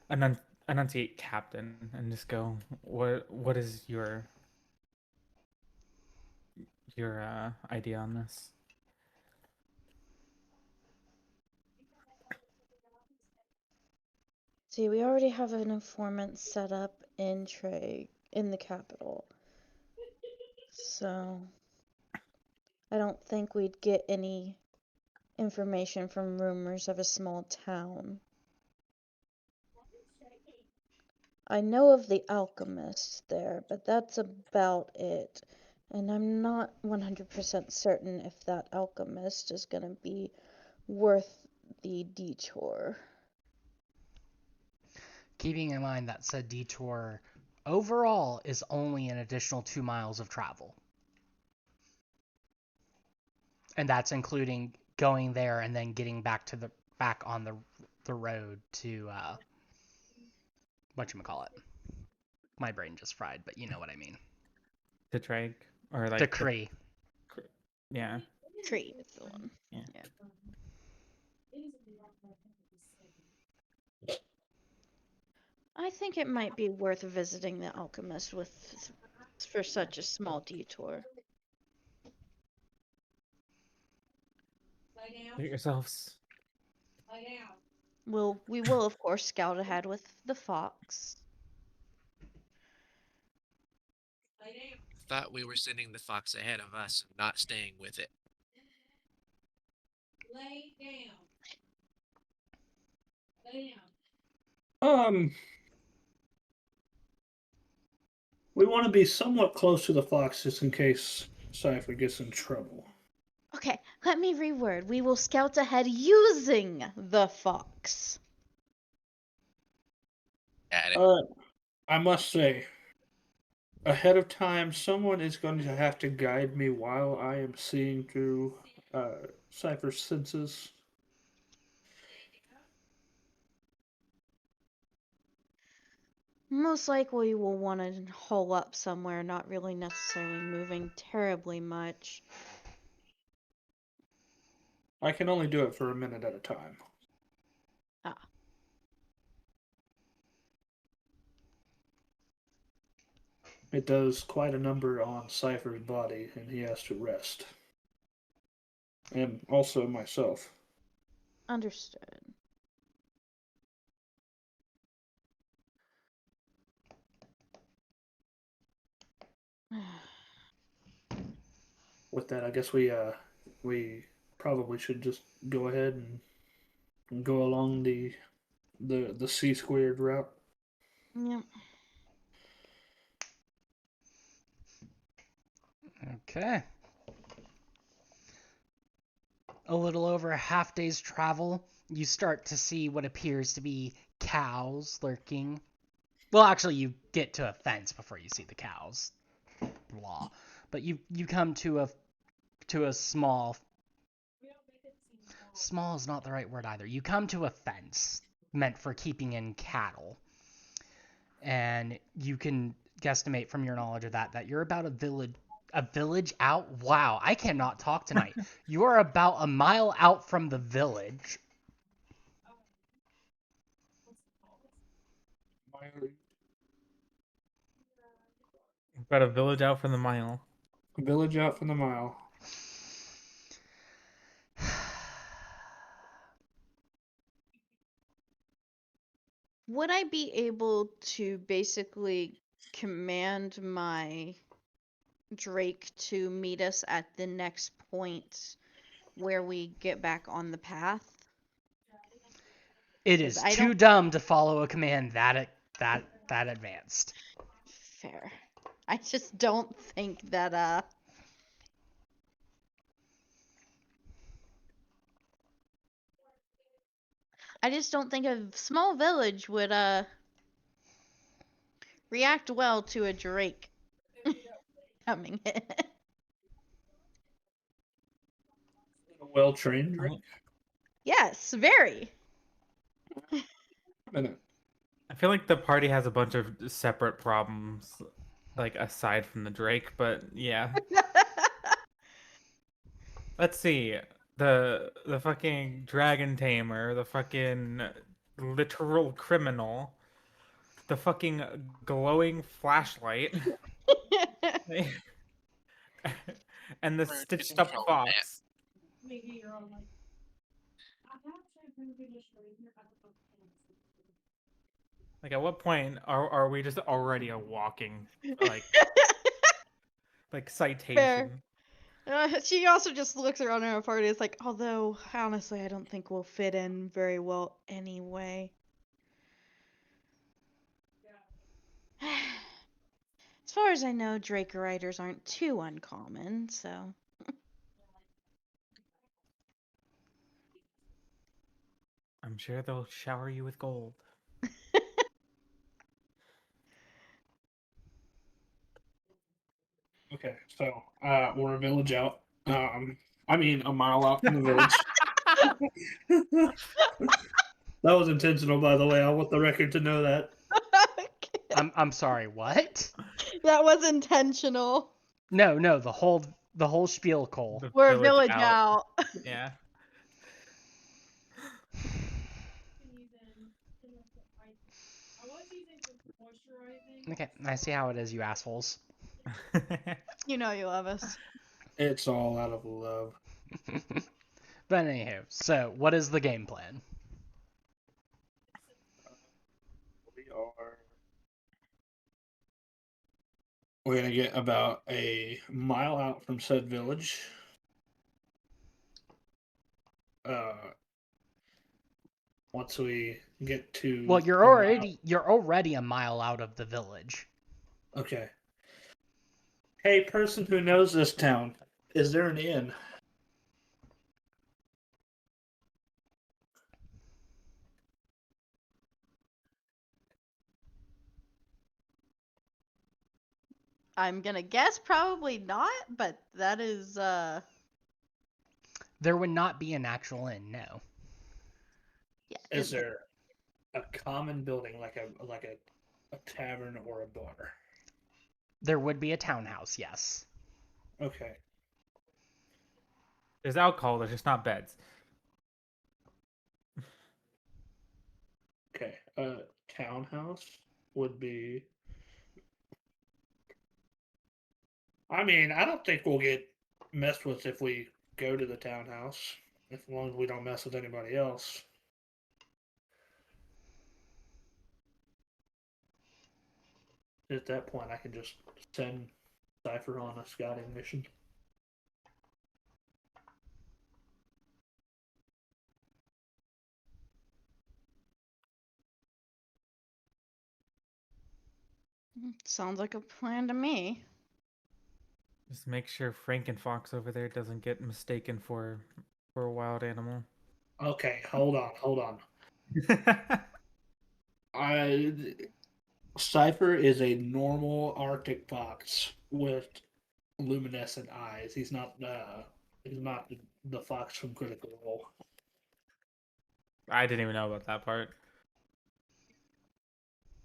enunciate captain and just go, what is your idea on this? See, we already have an informant set up in Trey in the capital. So I don't think we'd get any information from rumors of a small town. I know of the alchemist there, but that's about it. And I'm not 100% certain if that alchemist is gonna be worth the detour. Keeping in mind that said detour overall is only an additional 2 miles of travel. And that's including going there and then getting back on the road to whatchamacallit. My brain just fried, but you know what I mean. To Drake or like To Cree. yeah. Tree is the one. Yeah. I think it might be worth visiting the alchemist for such a small detour. Look at yourselves. We will of course scout ahead with the fox. Thought we were sending the fox ahead of us and not staying with it. We want to be somewhat close to the fox just in case Cypher gets in trouble. Okay, let me reword. We will scout ahead using the fox. Got it. I must say, ahead of time, someone is going to have to guide me while I am seeing through Cypher's senses. Most likely we'll want to hole up somewhere, not really necessarily moving terribly much. I can only do it for a minute at a time. Ah. It does quite a number on Cypher's body, and he has to rest. And also myself. Understood. With that, I guess we probably should just go ahead and go along the C squared route. Yep. Okay. A little over a half day's travel, you start to see what appears to be cows lurking. Well, actually, you get to a fence before you see the cows. Law, but you come to a small. Small is not the right word either. You come to a fence meant for keeping in cattle, and you can guesstimate from your knowledge of that you're about a village out. Wow, I cannot talk tonight. You are about a mile out from the village. Got a village out from the mile. Village out from the mile. Would I be able to basically command my Drake to meet us at the next point where we get back on the path? It is 'Cause I too don't- dumb to follow a command that advanced. Fair. I just don't think that I just don't think a small village would react well to a Drake coming in. A well trained drink. Yes, very. Minute. I feel like the party has a bunch of separate problems, like aside from the Drake. But yeah, let's see. The fucking dragon tamer, the fucking literal criminal, the fucking glowing flashlight, and the Where stitched did up you go, fox. Like, at what point are we just already a walking like citation? She also just looks around her party. It's like, although honestly, I don't think we'll fit in very well anyway. As far as I know, Drake riders aren't too uncommon, so. I'm sure they'll shower you with gold. Okay, so we're a village out. I mean a mile out from the village. That was intentional, by the way. I want the record to know that. I'm sorry. What? That was intentional. No. The whole spiel, Cole. The We're a village out. Yeah. Okay, I see how it is, you assholes. You know you love us. It's all out of love. But anywho, so what is the game plan? We're gonna get about a mile out from said village. Once we get to Well, a mile- you're already a mile out of the village. Okay. Hey, person who knows this town, is there an inn? I'm gonna guess probably not, but that is There would not be an actual inn, no. yeah. Is there a common building like a tavern or a bar? There would be a townhouse, yes. Okay. There's alcohol, there's just not beds. Okay. Townhouse would be I mean, I don't think we'll get messed with if we go to the townhouse, as long as we don't mess with anybody else. At that point, I can just send Cypher on a scouting mission. Sounds like a plan to me. Just make sure Frankenfox over there doesn't get mistaken for a wild animal. Okay, hold on. Cypher is a normal Arctic fox with luminescent eyes. He's not the fox from Critical Role. I didn't even know about that part.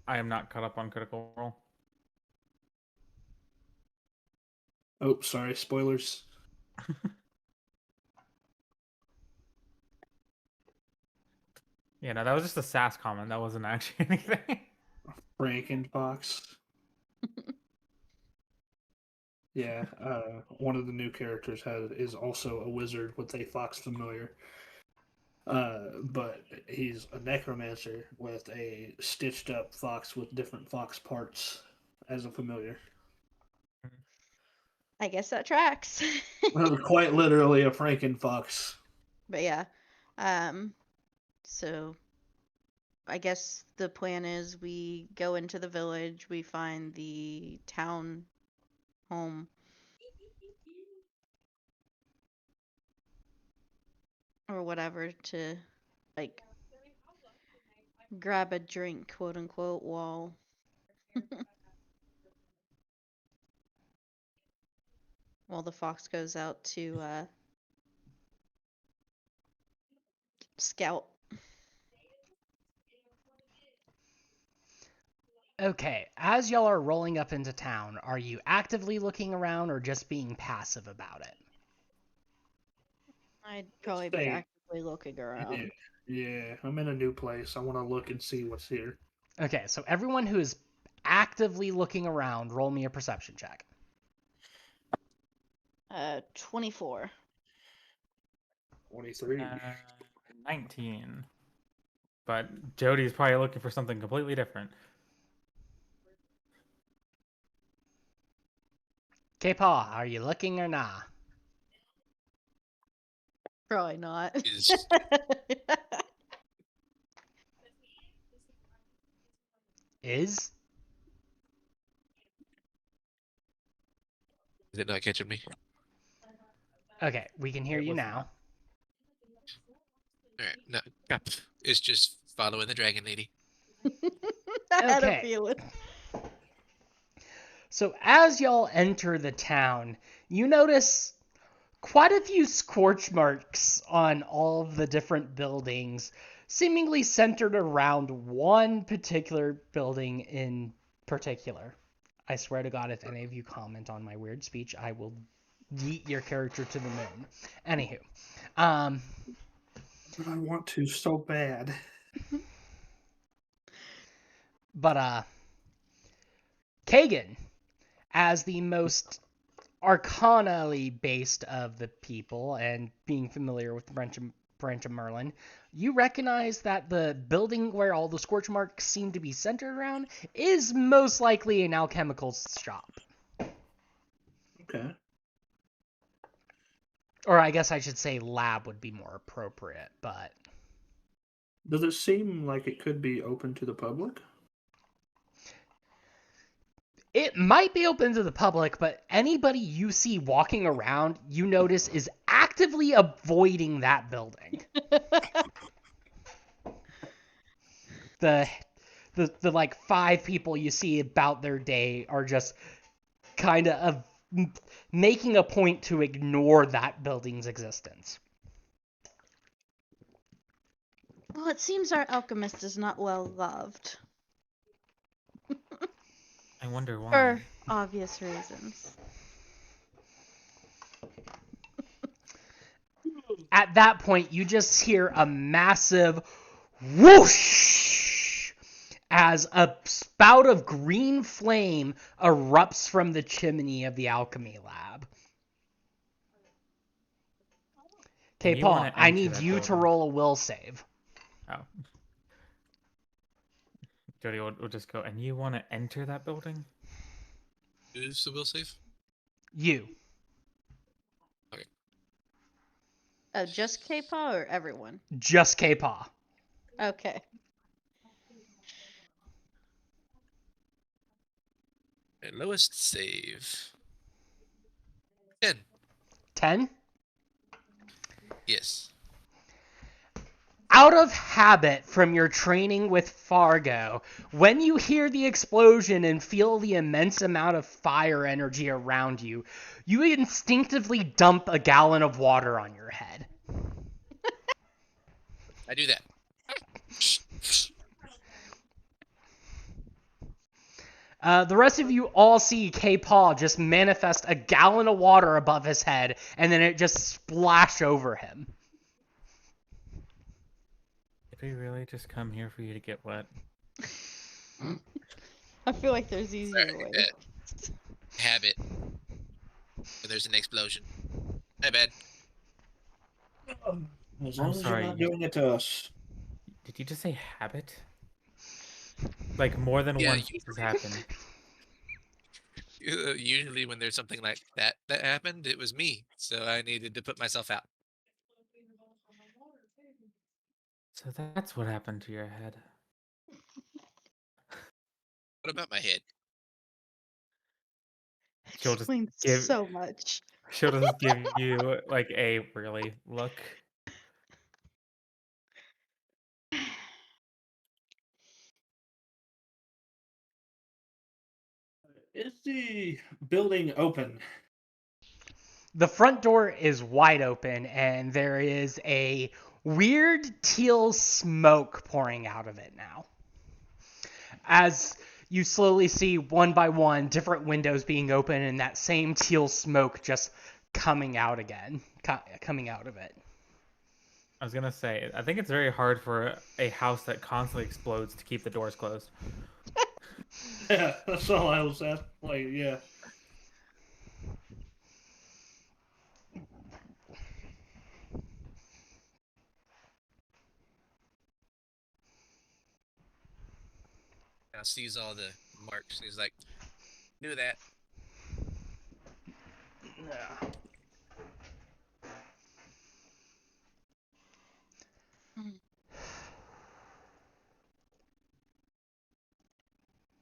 I am not caught up on Critical Role. Oh, sorry, spoilers. Yeah, no, that was just a sass comment. That wasn't actually anything. Frankenfox. Yeah, one of the new characters is also a wizard with a fox familiar. But he's a necromancer with a stitched up fox with different fox parts as a familiar. I guess that tracks. Quite literally a Frankenfox. But yeah. So I guess the plan is we go into the village, we find the town home. Or whatever to like grab a drink, quote unquote, while the fox goes out to scout. Okay, as y'all are rolling up into town, are you actively looking around or just being passive about it? I'd probably be actively looking around. Yeah, I'm in a new place. I want to look and see what's here. Okay, so everyone who is actively looking around, roll me a perception check. 24. 23. 19. But Jody's probably looking for something completely different. K-Paw, are you looking or nah? Probably not. Is Is? it not catching me? Okay, we can hear It you was now. Alright, no. It's just following the dragon lady. I had a Okay. feeling. So as y'all enter the town, you notice quite a few scorch marks on all of the different buildings, seemingly centered around one particular building in particular. I swear to God, if any of you comment on my weird speech, I will yeet your character to the moon. Anywho, But I want to so bad. but Kagan, as the most arcanally based of the people and being familiar with the branch of Merlin, you recognize that the building where all the scorch marks seem to be centered around is most likely an alchemical shop. Okay. Or I guess I should say lab would be more appropriate, but... Does it seem like it could be open to the public? It might be open to the public, but anybody you see walking around, you notice, is actively avoiding that building. The like 5 people you see about their day are just kind of making a point to ignore that building's existence. Well, it seems our alchemist is not well loved. I wonder why. For obvious reasons. At that point, you just hear a massive whoosh as a spout of green flame erupts from the chimney of the alchemy lab. Okay, And you Paul, wanna I enter need that you to building. roll a will save. Oh. Jody, we'll just go. And you want to enter that building? Who's the will save? You. Just K-Paw or everyone? Just K-Paw. Okay. My lowest save. 10. 10? Yes. Out of habit from your training with Fargo, when you hear the explosion and feel the immense amount of fire energy around you, you instinctively dump a gallon of water on your head. I do that. The rest of you all see K-Paw just manifest a gallon of water above his head, and then it just splash over him. Did we really just come here for you to get wet? I feel like there's easier Sorry, ways. Habit. There's an explosion. My bad. As long as sorry, you're not you- doing it to us. Did you just say habit? Like more than Yeah, once this has happened. Usually when there's something like that happened, it was me. So I needed to put myself out. So that's what happened to your head. What about my head? She'll just Explains give- so much. She'll just give you like a really look. Is the building open? The front door is wide open, and there is a weird teal smoke pouring out of it now. As you slowly see, one by one, different windows being open, and that same teal smoke just coming out again, coming out of it. I was gonna say, I think it's very hard for a house that constantly explodes to keep the doors closed. Yeah, that's all I was at. Like, yeah. Now sees all the marks. And he's like, do that. Yeah.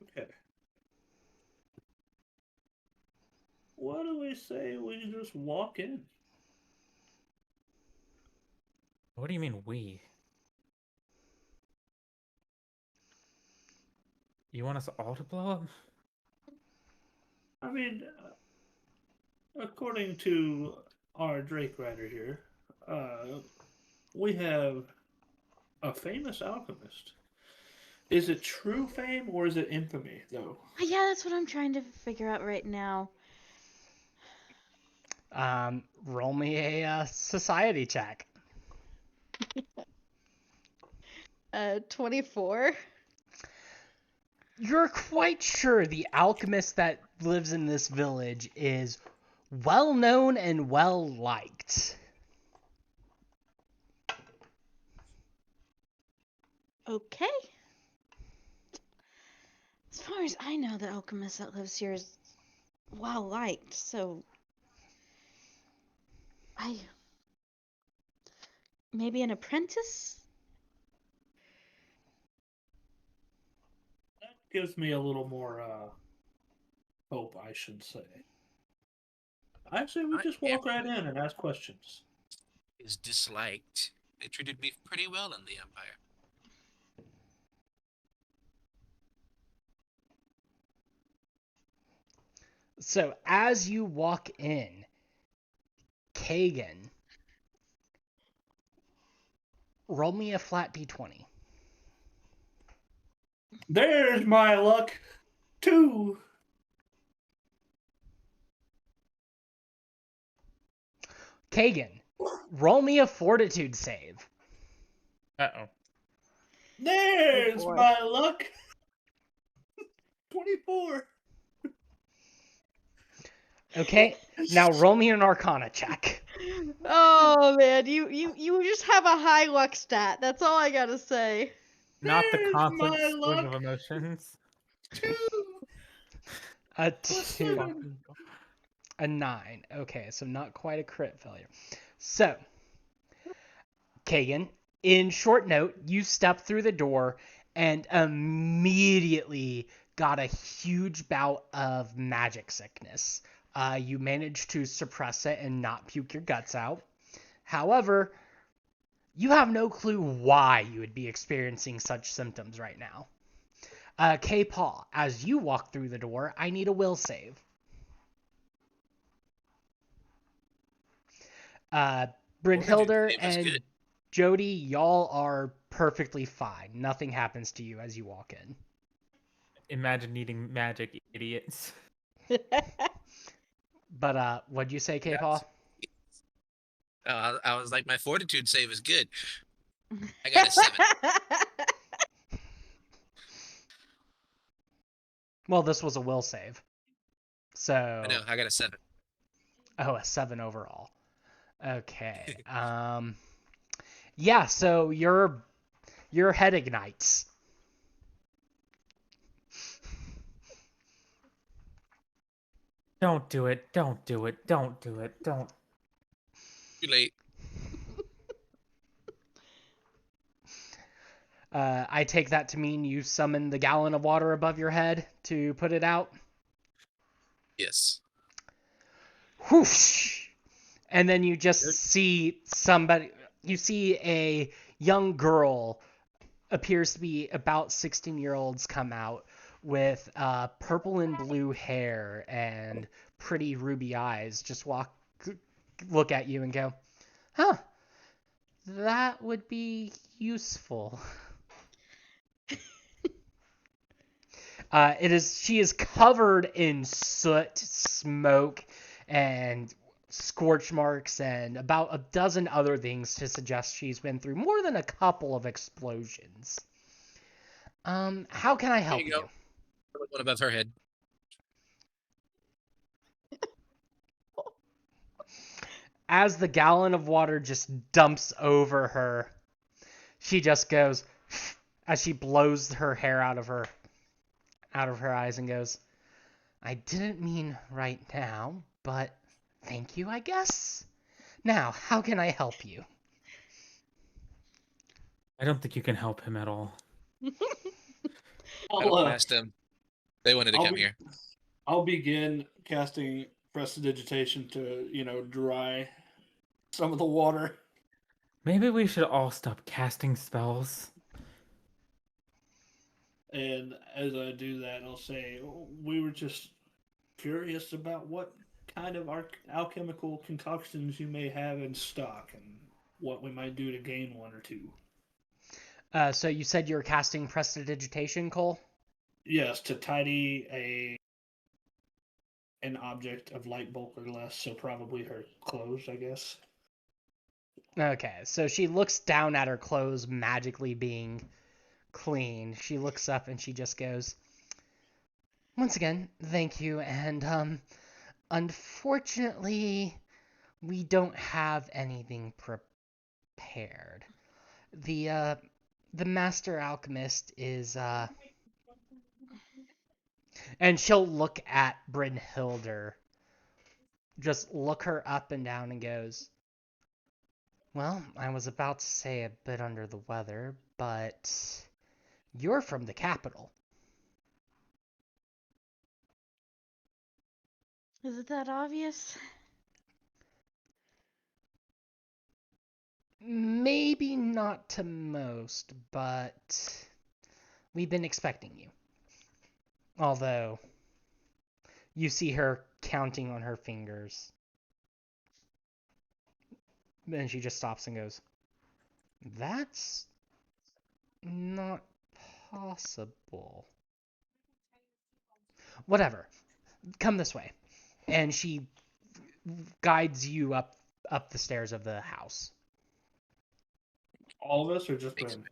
Okay. What do we say we just walk in? What do you mean we? You want us all to blow up? I mean, according to our Drake writer here, we have a famous alchemist. Is it true fame or is it infamy, though? Yeah, that's what I'm trying to figure out right now. Roll me a society check. 24. You're quite sure the alchemist that lives in this village is well known and well liked. Okay. As far as I know, the alchemist that lives here is well liked, so maybe an apprentice? That gives me a little more hope, I should say. I say we Not just walk right everyone in and ask questions. is disliked. They treated me pretty well in the Empire. So as you walk in, Kagan, roll me a flat d20. There's my luck. 2. Kagan, roll me a fortitude save. Uh-oh. There's boy. my luck. 24. Okay, now roll me an Arcana check. Oh man, you just have a high luck stat. That's all I gotta say. Not the There's constant my swing of luck. emotions. 2 A plus 2. 7. A 9. Okay, so not quite a crit failure. So, Kagan, in short note, you step through the door and immediately got a huge bout of magic sickness. You managed to suppress it and not puke your guts out. However, you have no clue why you would be experiencing such symptoms right now. K-Paw, as you walk through the door, I need a will save. Brynhilder Save is and good. Jody, y'all are perfectly fine. Nothing happens to you as you walk in. Imagine needing magic, idiots. But what'd you say, K-Paw? I was like, my fortitude save is good. I got a 7. Well, this was a will save. So, I know, I got a 7. oh, a 7 overall. Okay. Yeah, so your head ignites. Don't do it. Don't do it. Don't do it. Don't. Too late. I take that to mean you summon the gallon of water above your head to put it out. Yes. Whoosh! And then you just see somebody. You see a young girl, appears to be about 16-year-olds, come out with purple and blue hair and pretty ruby eyes. Just look at you and go, "Huh, that would be useful." She is covered in soot, smoke, and scorch marks, and about a dozen other things to suggest she's been through more than a couple of explosions. How can I help you go. One above her head. As the gallon of water just dumps over her, she just goes, as she blows her hair out of her eyes and goes, "I didn't mean right now, but thank you, I guess. Now, how can I help you?" I don't think you can help him at all. I I'll, asked them. They wanted to I'll come be- here. I'll begin casting prestidigitation to, dry some of the water. Maybe we should all stop casting spells. And as I do that, I'll say, we were just curious about what kind of alchemical concoctions you may have in stock and what we might do to gain one or two. So you said you were casting prestidigitation, Cole? Yes, to tidy an object of light bulk or less, so probably her clothes, I guess. Okay, so she looks down at her clothes magically being clean. She looks up and she just goes, "Once again, thank you, and unfortunately, we don't have anything prepared. The master alchemist is and she'll look at Brynhilder, just look her up and down and goes, "Well, I was about to say a bit under the weather, but you're from the capital." Is it that obvious? Maybe not to most, but we've been expecting you. Although, you see her counting on her fingers. Then she just stops and goes, "That's not possible. Whatever. Come this way." And she guides you up the stairs of the house. All of us, or just Thanks. Bryn?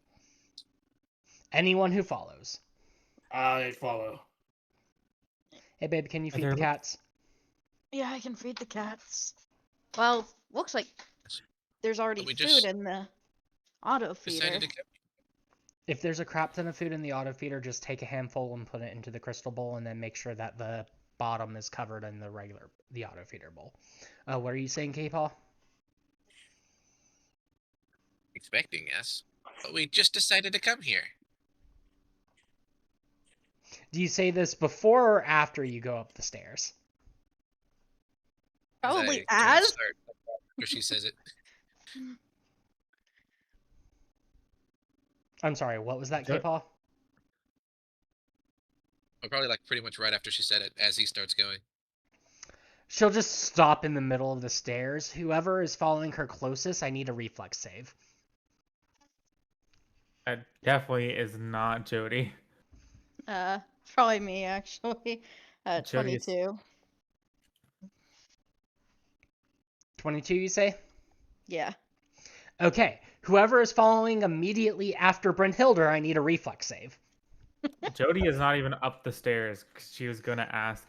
Anyone who follows. I follow. Hey, babe, can you Are feed there the cats? Yeah, I can feed the cats. Well, looks like there's already we food just in the auto feeder. decided to come. If there's a crap ton of food in the auto feeder, just take a handful and put it into the crystal bowl, and then make sure that the bottom is covered in the auto feeder bowl. What are you saying, K-Paw? Expecting us, but we just decided to come here. Do you say this before or after you go up the stairs? Probably I try to as. start after she says it. I'm sorry, what was that, Jo- K-Paw? Or probably like pretty much right after she said it, as he starts going. She'll just stop in the middle of the stairs. Whoever is following her closest, I need a reflex save. That definitely is not Jody. Probably me actually. Jody is- 22. 22, you say? Yeah. Okay. Whoever is following immediately after Brynhilde, I need a reflex save. Jody is not even up the stairs 'cause she was gonna ask,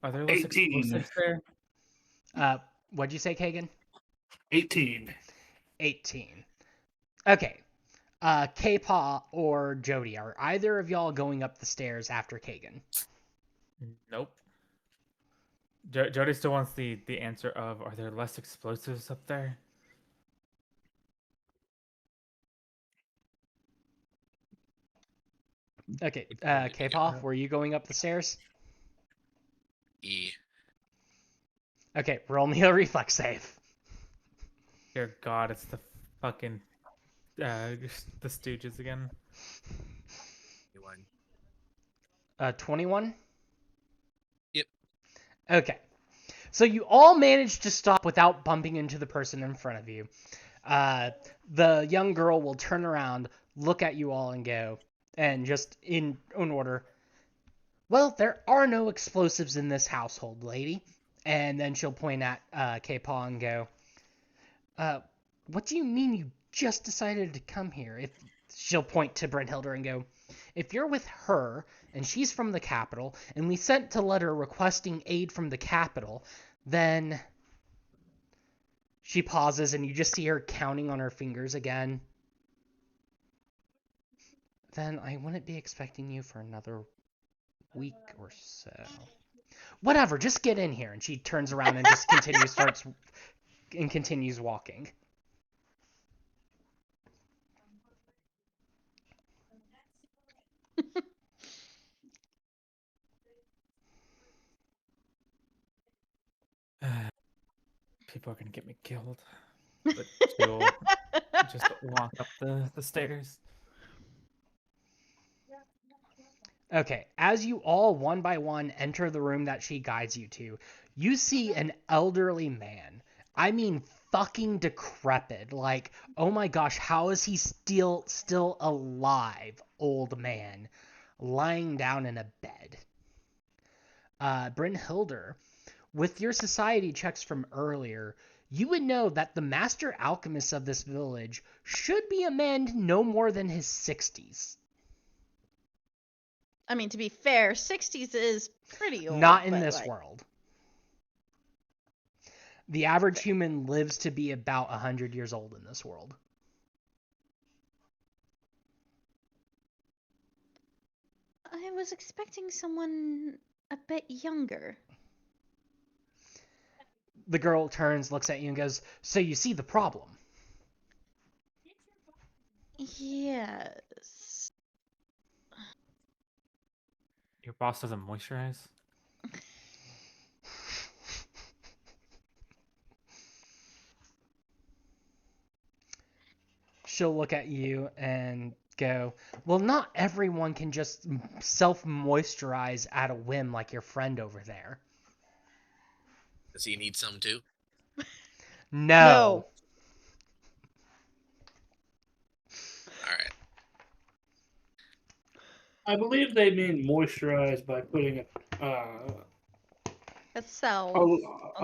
"Are there less 18. explosives there?" What'd you say, Kagan? 18. 18. Okay. K-Paw or Jody, are either of y'all going up the stairs after Kagan? Nope. Jody still wants the answer of, "Are there less explosives up there?" Okay. Would probably be K-Paw, good. were you going up the stairs? E. Okay, roll me a reflex save. Dear God, it's the fucking the Stooges again. 21? Yep. Okay. So you all managed to stop without bumping into the person in front of you. The young girl will turn around, look at you all, and go, and just in order, well, there are no explosives in this household, lady. And then she'll point at K-Paw and go, what do you mean you just decided to come here? If she'll point to Brynhilde and go, if you're with her, and she's from the capital, and we sent a letter requesting aid from the capital, then... She pauses, and you just see her counting on her fingers again. Then I wouldn't be expecting you for another week or so. Whatever, just get in here. And she turns around and just continues walking. People are gonna get me killed. But she'll just walk up the stairs. Okay, as you all one by one enter the room that she guides you to, you see an elderly man. I mean, fucking decrepit. Like, oh my gosh, how is he still alive, old man, lying down in a bed? Brynhilde, with your society checks from earlier, you would know that the master alchemist of this village should be a man no more than his 60s. I mean, to be fair, 60s is pretty old. Not in but, this like, world. The average human lives to be about 100 years old in this world. I was expecting someone a bit younger. The girl turns, looks at you, and goes, so you see the problem. Yes. Your boss doesn't moisturize? She'll look at you and go, well, not everyone can just self-moisturize at a whim like your friend over there. Does he need some too? No. All right. I believe they mean moisturize by putting A cell. a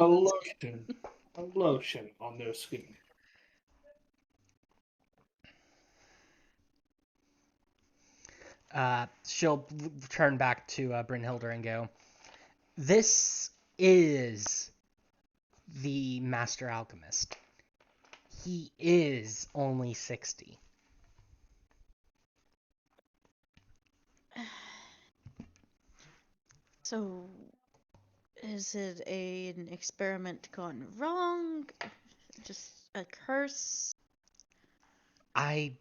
on the lotion on their skin. She'll turn back to Brynhilde and go, This is the Master Alchemist. He is only 60. So, is it an experiment gone wrong? Just a curse? I'm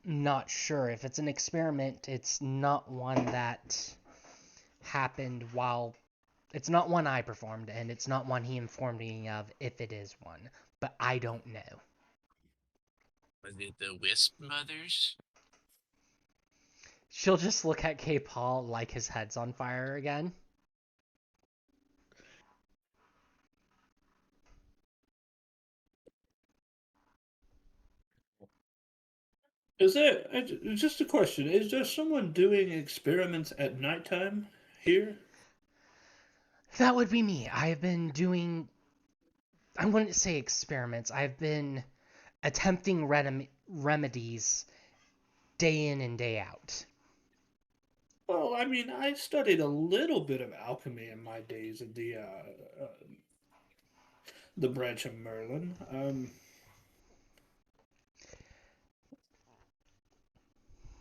not sure. If it's an experiment, it's not one that happened while... It's not one I performed, and it's not one he informed me of if it is one. But I don't know. Was it the Wisp Mothers? She'll just look at K-Paul like his head's on fire again. Is there just a question? Is there someone doing experiments at nighttime here? That would be me. I've been doing... I wouldn't say experiments. I've been attempting remedies day in and day out. Well, I mean, I studied a little bit of alchemy in my days at the branch of Merlin.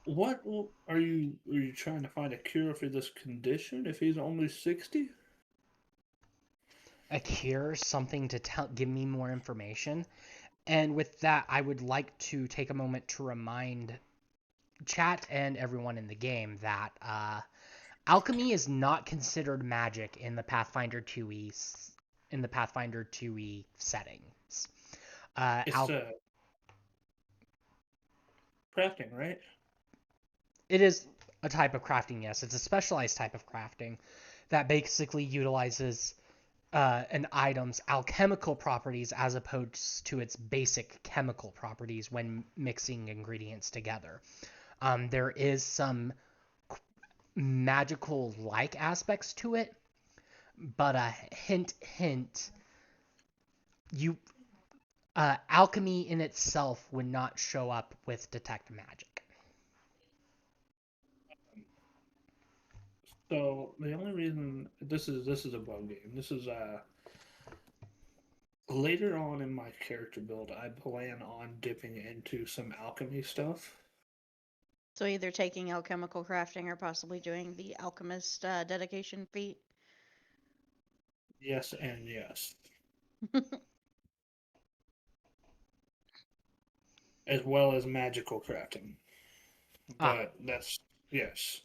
What are you trying to find a cure for this condition if he's only 60? A cure, something to give me more information. And with that, I would like to take a moment to remind chat and everyone in the game that alchemy is not considered magic in the Pathfinder 2e settings. It's crafting, right? It is a type of crafting, yes. It's a specialized type of crafting that basically utilizes an item's alchemical properties as opposed to its basic chemical properties when mixing ingredients together. There is some magical-like aspects to it, but hint, alchemy in itself would not show up with detect magic. So the only reason this is a bug game. This is later on in my character build, I plan on dipping into some alchemy stuff. So either taking alchemical crafting or possibly doing the alchemist dedication feat. Yes and yes. As well as magical crafting. But that's yes.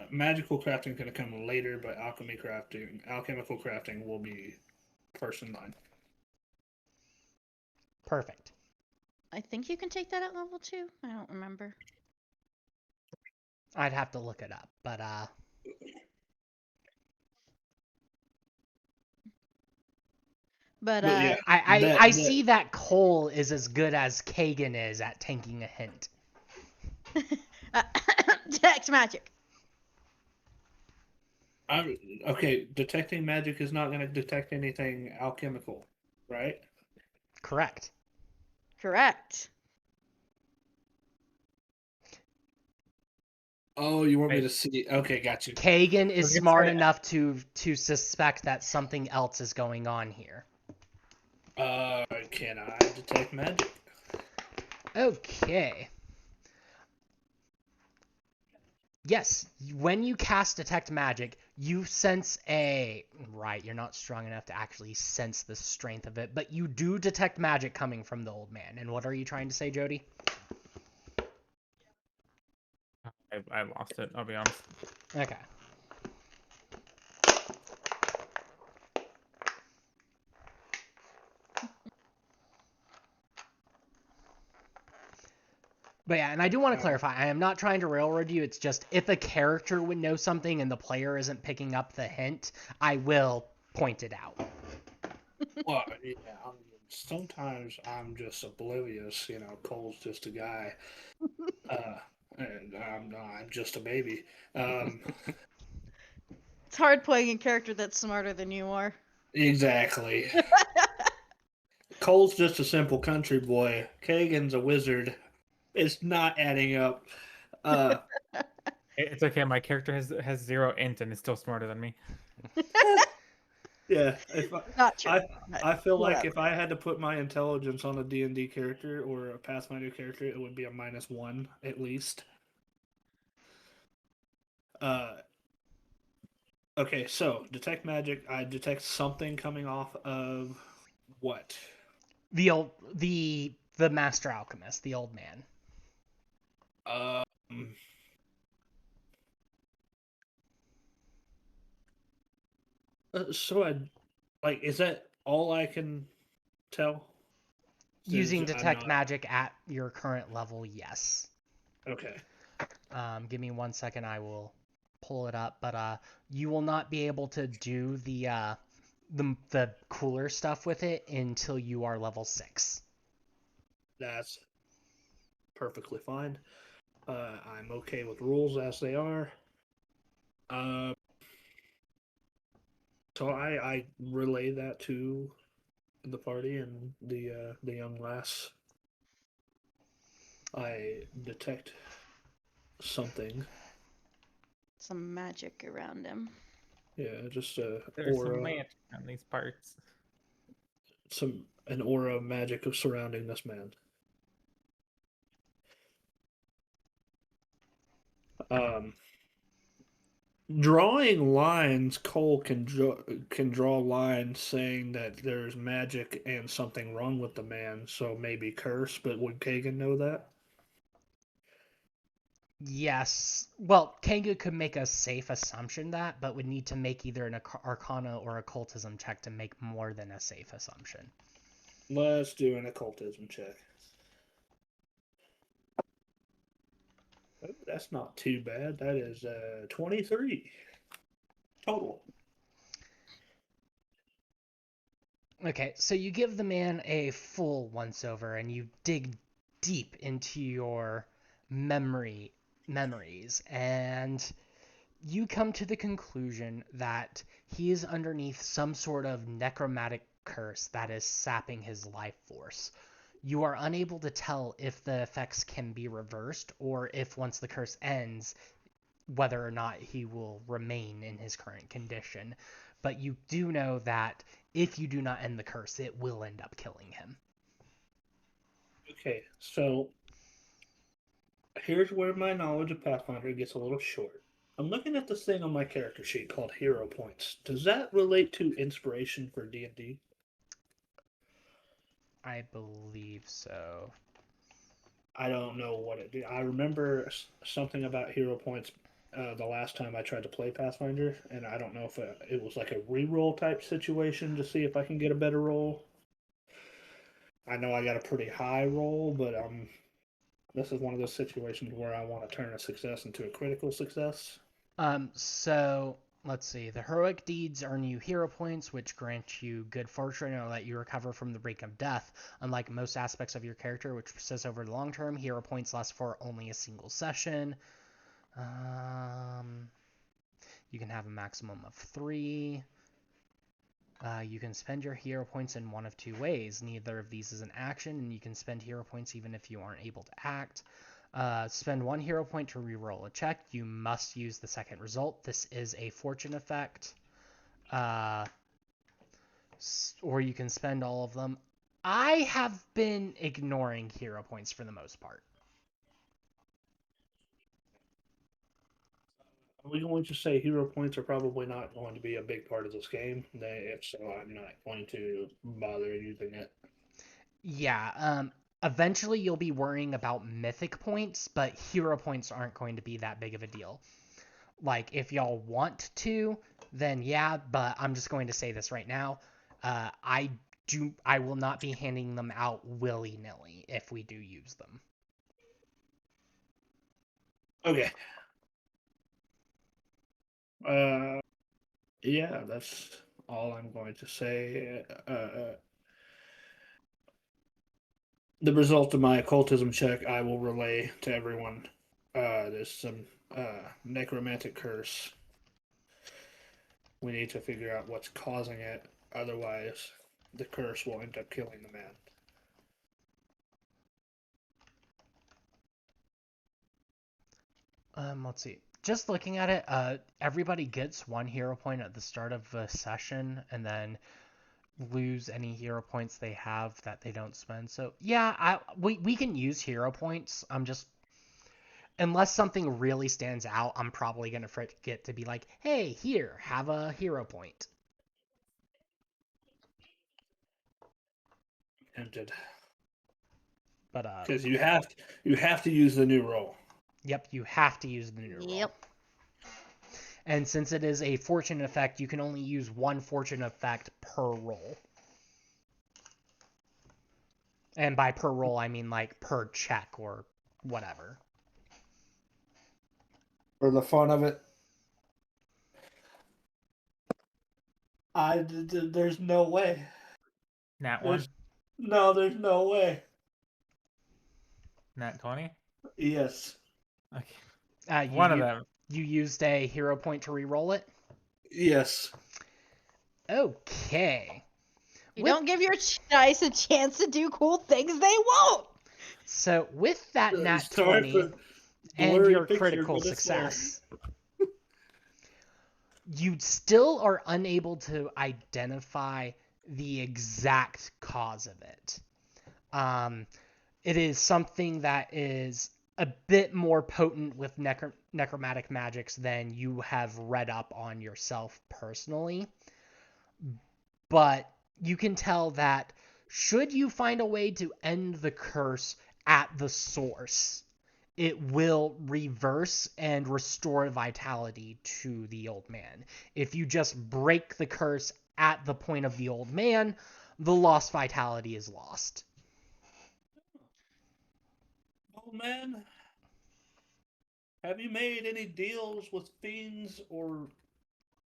Magical crafting is going to come later, but alchemical crafting will be first in line. Perfect. I think you can take that at level 2. I don't remember. I'd have to look it up, but yeah, I see that Cole is as good as Kagan is at tanking a hint. Detect magic. Okay, detecting magic is not going to detect anything alchemical, right? Correct. Correct. Oh, you want me to see? Okay, got you. Kagan is smart enough to suspect that something else is going on here. Can I detect magic? Okay. Yes, when you cast Detect Magic, you sense Right, you're not strong enough to actually sense the strength of it, but you do detect magic coming from the old man. And what are you trying to say, Jody? I lost it, I'll be honest. Okay. But yeah, and I do want to clarify, I am not trying to railroad you, it's just if a character would know something and the player isn't picking up the hint, I will point it out. Well, yeah, I mean, sometimes I'm just oblivious, Cole's just a guy. And I'm just a baby. It's hard playing a character that's smarter than you are. Exactly. Cole's just a simple country boy. Kagan's a wizard. It's not adding up. It's okay. My character has 0 int and is still smarter than me. Yeah, if Not true. I, but I feel like whatever. if I had to put my intelligence on a D&D character or a Pathfinder character, it would be a -1 at least. Okay, so detect magic. I detect something coming off of what? The master alchemist, the old man. Um, so I like. Is that all I can tell? Using I'm detect not magic at your current level, yes. okay. Give me 1 second, I will pull it up. But you will not be able to do the cooler stuff with it until you are level 6. That's perfectly fine. I'm okay with rules as they are. Uh, so I relay that to the party and the young lass. I detect something. Some magic around him. Yeah, just There's some aura, magic on these parts. an aura of magic surrounding this man. Um, drawing lines, Cole can draw lines saying that there's magic and something wrong with the man, so maybe curse. But would Kagan know that? Yes. Well, Kanga could make a safe assumption that, but would need to make either an Arcana or occultism check to make more than a safe assumption. Let's do an occultism check. Oh, that's not too bad. That is 23 total. Okay, so you give the man a full once over and you dig deep into your memories, and you come to the conclusion that he is underneath some sort of necromantic curse that is sapping his life force. You are unable to tell if the effects can be reversed or if once the curse ends, whether or not he will remain in his current condition. But you do know that if you do not end the curse, it will end up killing him. Okay, so here's where my knowledge of Pathfinder gets a little short. I'm looking at this thing on my character sheet called Hero Points. Does that relate to inspiration for D&D? I believe so. I don't know what it did. I remember something about Hero Points the last time I tried to play Pathfinder, and I don't know if it was like a reroll type situation to see if I can get a better roll. I know I got a pretty high roll, but this is one of those situations where I want to turn a success into a critical success. So let's see. The heroic deeds earn you hero points, which grant you good fortune or let you recover from the brink of death. Unlike most aspects of your character, which persists over the long term, hero points last for only a single session. You can have a maximum of 3. You can spend your hero points in one of 2 ways. Neither of these is an action, and you can spend hero points even if you aren't able to act. Spend 1 hero point to reroll a check. You must use the second result. This is a fortune effect. Or you can spend all of them. I have been ignoring hero points for the most part. Are we going to say hero points are probably not going to be a big part of this game? If so, I'm not going to bother using it. Yeah, eventually you'll be worrying about mythic points, but hero points aren't going to be that big of a deal. Like, if y'all want to, then yeah, but I'm just going to say this right now. I will not be handing them out willy-nilly if we do use them. Okay. Yeah, that's all I'm going to say. The result of my occultism check, I will relay to everyone. There's some necromantic curse. We need to figure out what's causing it. Otherwise, the curse will end up killing the man. Let's see. just looking at it, everybody gets 1 hero point at the start of the session, and then lose any hero points they have that they don't spend. So yeah, we can use hero points. I'm just, unless something really stands out, I'm probably gonna forget to be like, hey, here, have a hero point. Tempted. But Because you have to use the new roll. yep, you have to use the new roll. Yep. And since it is a fortune effect, you can only use 1 fortune effect per roll. And by per roll, I mean like per check or whatever. For the fun of it. There's no way. Nat 1? There's no way. Nat 20? Yes. Okay. One of them. You used a hero point to re-roll it? Yes. Okay. You don't give your dice a chance to do cool things, they won't. So with that nat Sorry 20 for and blurry your picture, critical but it's there. success, you still are unable to identify the exact cause of it. It is something that is a bit more potent with necromantic magics than you have read up on yourself personally. But you can tell that should you find a way to end the curse at the source, it will reverse and restore vitality to the old man. If you just break the curse at the point of the old man, the lost vitality is lost. Old man, have you made any deals with fiends or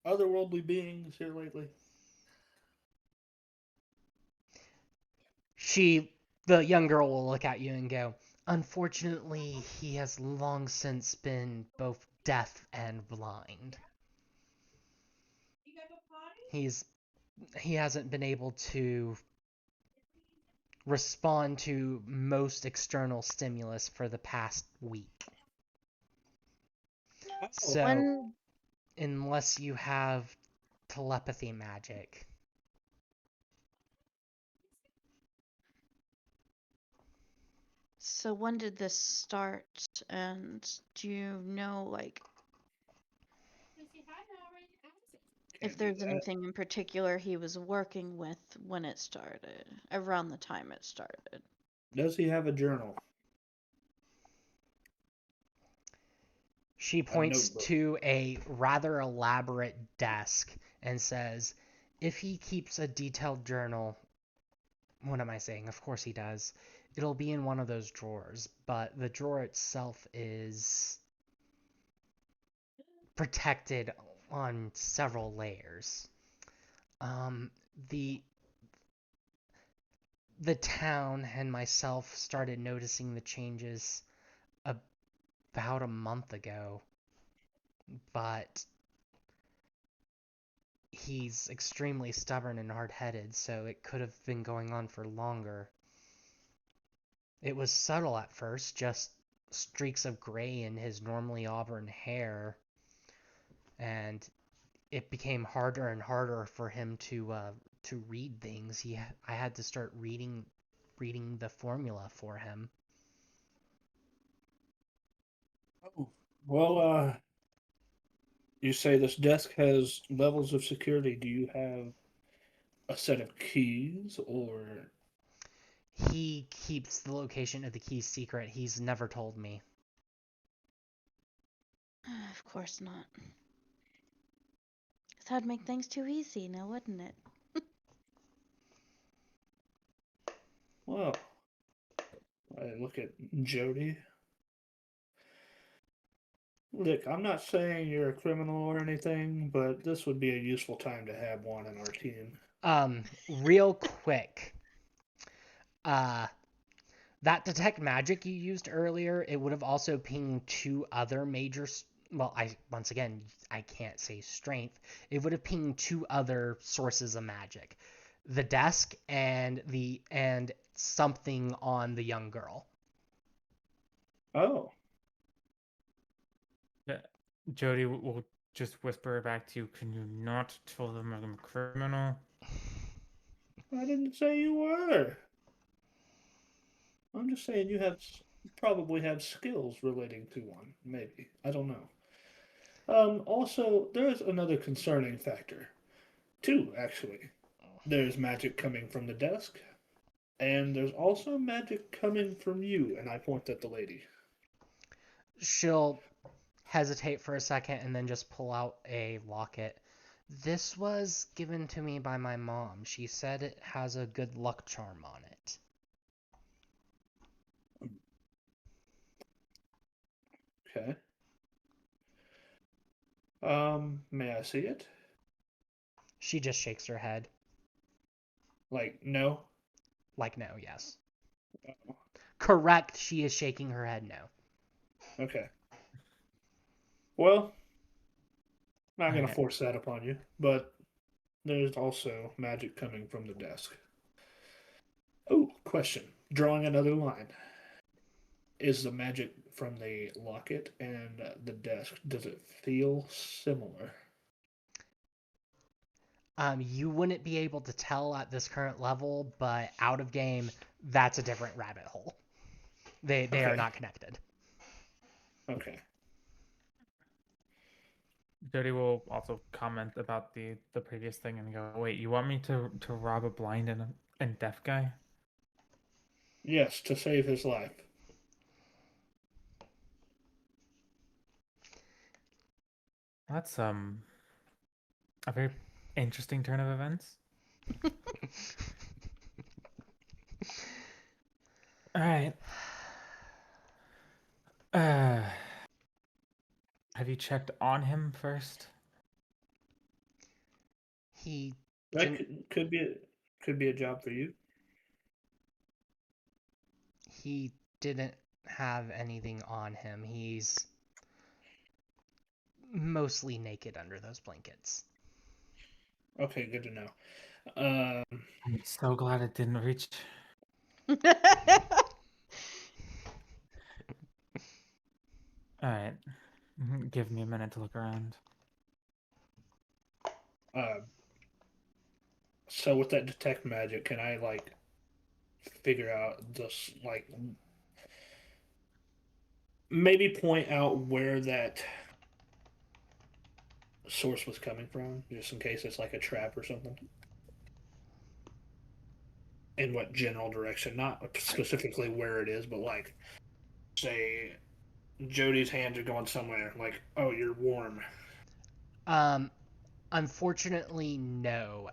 otherworldly beings here lately? The young girl will look at you and go, unfortunately, he has long since been both deaf and blind. He hasn't been able to respond to most external stimulus for the past week. So, unless you have telepathy magic. So when did this start? And do you know, like, if there's anything in particular he was working with when it started, around the time it started? Does he have a journal? She points to a rather elaborate desk and says, if he keeps a detailed journal, what am I saying? Of course he does. It'll be in one of those drawers, but the drawer itself is protected on several layers. The town and myself started noticing the changes about a month ago, but he's extremely stubborn and hard-headed, so it could have been going on for longer. It was subtle at first, just streaks of gray in his normally auburn hair, and it became harder and harder for him to read things. I had to start reading the formula for him. Oh, well, you say this desk has levels of security. Do you have a set of keys, or? He keeps the location of the keys secret. He's never told me. Of course not. That'd make things too easy now, wouldn't it? Well, I look at Jody. Look, I'm not saying you're a criminal or anything, but this would be a useful time to have one in our team. Real quick. That detect magic you used earlier, it would have also pinged 2 other major... Well, once again, I can't say strength. It would have pinged 2 other sources of magic. The desk and something on the young girl. Oh. Yeah. Jody will just whisper back to you, "Can you not tell them I'm a criminal?" I didn't say you were. I'm just saying you probably have skills relating to one. Maybe. I don't know. Also, there's another concerning factor. Two, actually. There's magic coming from the desk, and there's also magic coming from you, and I point at the lady. She'll hesitate for a second and then just pull out a locket. This was given to me by my mom. She said it has a good luck charm on it. Okay. May I see it? She just shakes her head. Like, no? Like, no, yes. Oh, Correct, she is shaking her head no. okay. Well, I'm not going to Alright. force that upon you, but there's also magic coming from the desk. Oh, question. Drawing another line. Is the magic from the locket and the desk, does it feel similar? You wouldn't be able to tell at this current level, but out of game, that's a different rabbit hole. They are Okay. not connected. Okay. Jody will also comment about the previous thing and go, "Wait, you want me to rob a blind and deaf guy?" Yes, to save his life. That's a very interesting turn of events. All right. Have you checked on him first? He That didn't, could be a job for you. he didn't have anything on him. He's mostly naked under those blankets. Okay, good to know. I'm so glad it didn't reach. All right. Give me a minute to look around. So with that detect magic, can I like figure out just like maybe point out where that source was coming from, just in case it's like a trap or something? In what general direction? Not specifically where it is, but like, say, Jody's hands are going somewhere. Like, oh, you're warm. Unfortunately, no.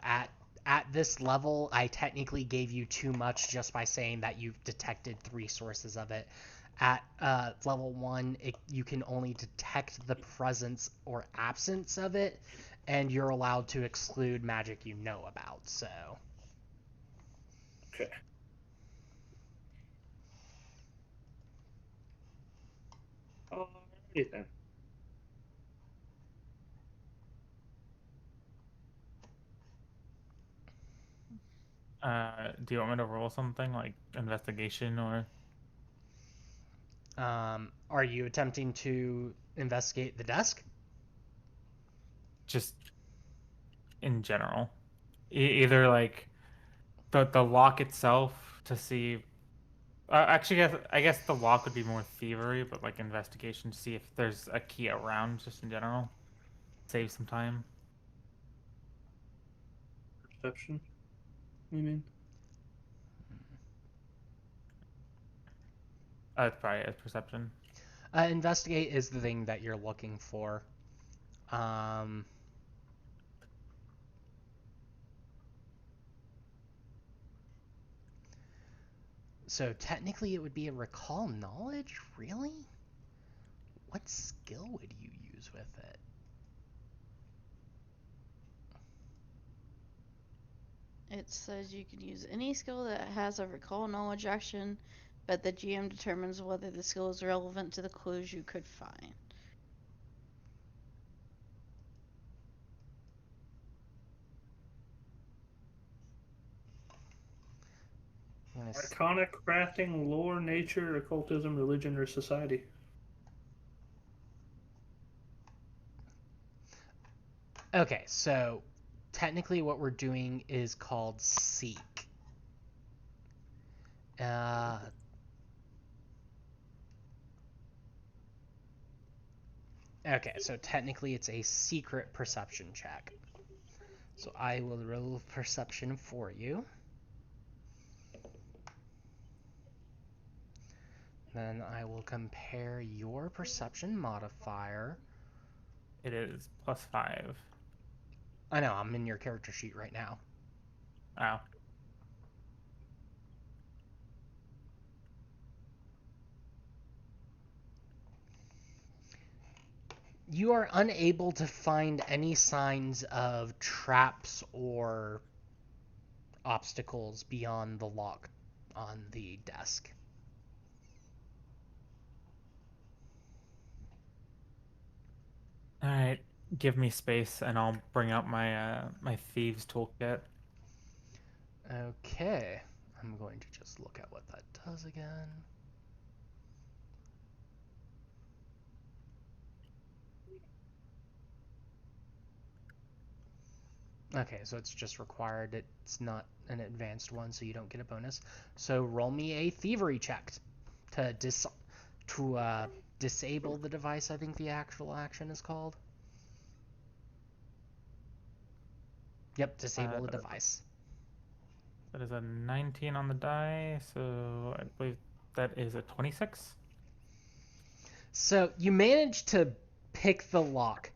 At this level, I technically gave you too much just by saying that you've detected 3 sources of it. At level 1, you can only detect the presence or absence of it, and you're allowed to exclude magic you know about. So, Okay. Alrighty then. Do you want me to roll something like investigation or? are you attempting to investigate the desk? Just in general, either like the lock itself to see. Actually, I guess the lock would be more thievery, but like investigation to see if there's a key around, just in general. Save some time. Perception. You mean? It's probably a perception. Investigate is the thing that you're looking for. Um, so technically, it would be a recall knowledge. Really? What skill would you use with it? It says you can use any skill that has a recall knowledge action, but the GM determines whether the skill is relevant to the clues you could find. Arcana, crafting, lore, nature, occultism, religion, or society. Okay, so technically what we're doing is called seek. Okay, so technically it's a secret perception check. So I will roll perception for you. Then I will compare your perception modifier. It is +5. I know, I'm in your character sheet right now. Oh. You are unable to find any signs of traps or obstacles beyond the lock on the desk. All right, give me space, and I'll bring out my my thieves toolkit. Okay, I'm going to just look at what that does again. Okay, so it's just required. It's not an advanced one, so you don't get a bonus. So roll me a thievery check to disable the device. I think the actual action is called. Yep, disable the device. That is a 19 on the die, so I believe that is a 26. So you manage to pick the lock,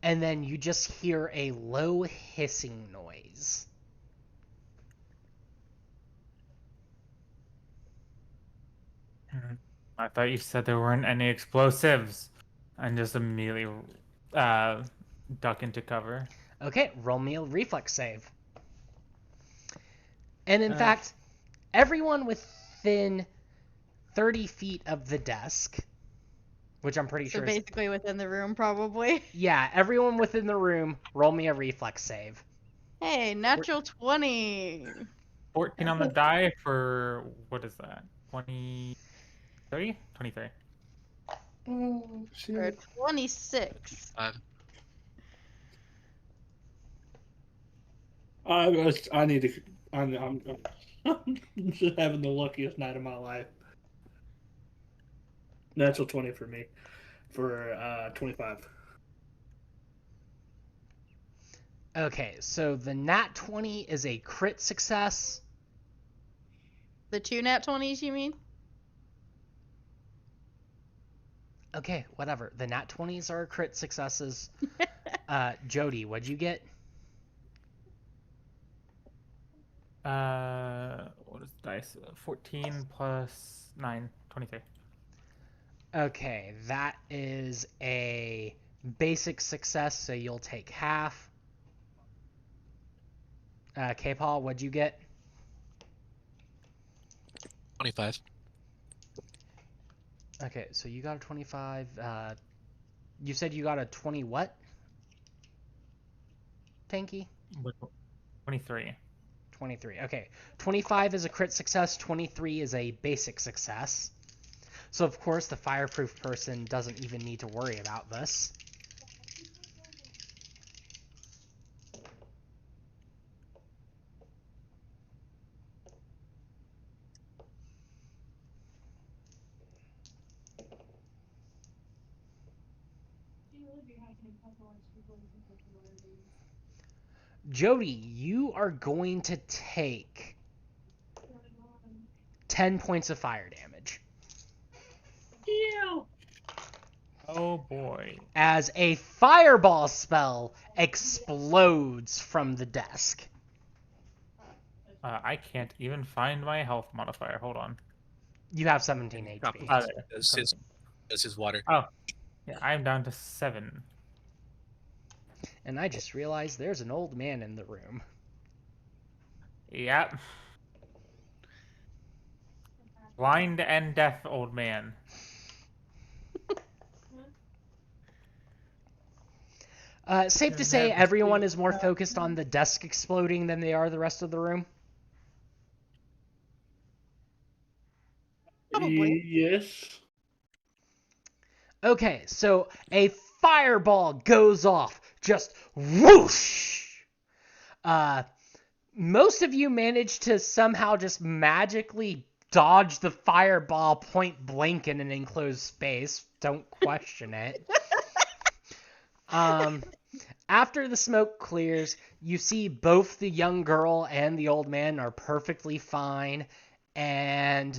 and then you just hear a low hissing noise. I thought you said there weren't any explosives, and just immediately duck into cover. Okay, roll me a reflex save. And in fact, everyone within 30 feet of the desk, which I'm pretty So sure is... basically within the room, probably. Yeah, everyone within the room, roll me a reflex save. Hey, natural 20. 14 on the die for, what is that? 23? 23. Oh, Or shit. 26. I need to. I'm just having the luckiest night of my life. Natural 20 for me. For 25. Okay, so the nat 20 is a crit success. The 2 nat 20s, you mean? Okay, whatever. The nat 20s are crit successes. Jody, what'd you get? What is the dice? 14 plus 9, 23. Okay, that is a basic success, so you'll take half. K-Paul, what'd you get? 25. Okay, so you got a 25. You said you got a 20 what? Tanky? 23. 23. Okay. 25 is a crit success, 23 is a basic success. So, of course, the fireproof person doesn't even need to worry about this. Jody, you are going to take 10 points of fire damage. Yeah. Oh boy. As a fireball spell explodes from the desk. I can't even find my health modifier. Hold on. You have 17 Drop HP. him. Ah, there. That's his water. Oh, yeah, I'm down to 7. And I just realized there's an old man in the room. Yep. Blind and deaf old man. Safe to say everyone is more focused on the desk exploding than they are the rest of the room. Probably. Yes. Okay, so a fireball goes off. Just whoosh! Most of you manage to somehow just magically dodge the fireball point blank in an enclosed space. Don't question it. After the smoke clears, you see both the young girl and the old man are perfectly fine, and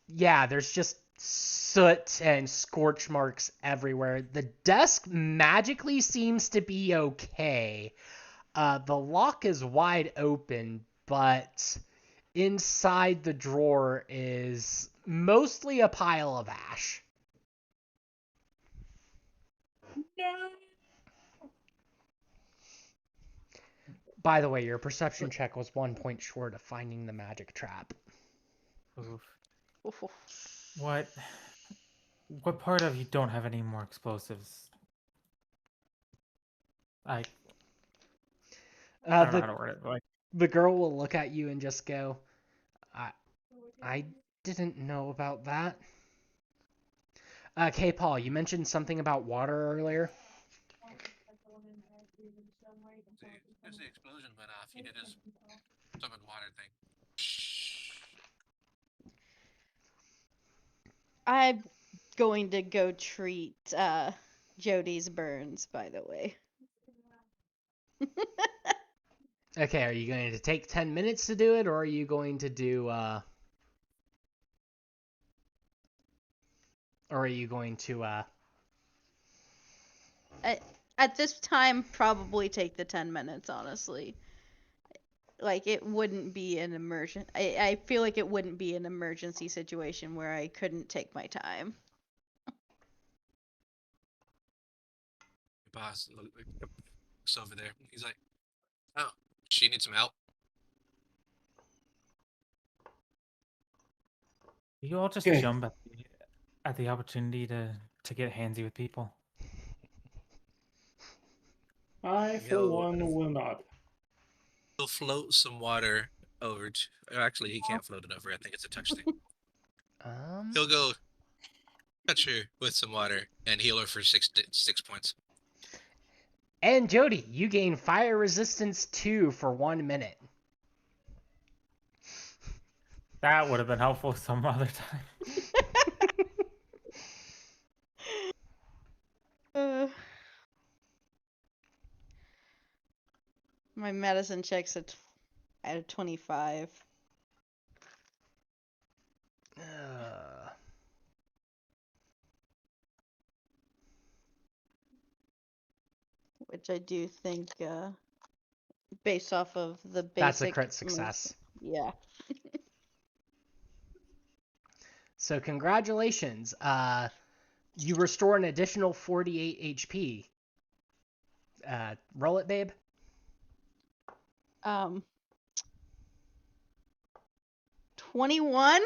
yeah, there's just soot and scorch marks everywhere. The desk magically seems to be okay. The lock is wide open, but inside the drawer is mostly a pile of ash. By the way, your perception check was 1 point short of finding the magic trap. Oof. What part of you don't have any more explosives? I don't know how to word it. Like, The girl will look at you and just go, I didn't know about that. Okay, Paul, you mentioned something about water earlier. As the explosion went off, you did this summon water thing. I'm going to go treat Jody's burns, by the way. Okay, are you going to take 10 minutes to do it, or are you going to do, or are you going to, At this time, probably take the 10 minutes, honestly. Like, it wouldn't be an emergency. I feel like it wouldn't be an emergency situation where I couldn't take my time. Boss looks over there. He's like, "Oh, she needs some help." you all just Okay. jump at the opportunity to get handsy with people. I, for Yo. one, will not. He'll float some water over to. Actually, he can't float it over. I think it's a touch thing. He'll go touch her with some water and heal her for 6 points. And Jody, you gain fire resistance 2 for 1 minute. That would have been helpful some other time. My medicine check's at a 25. Which I do think, based off of the basic... That's a crit success. Yeah. So congratulations. You restore an additional 48 HP. Roll it, babe. 21?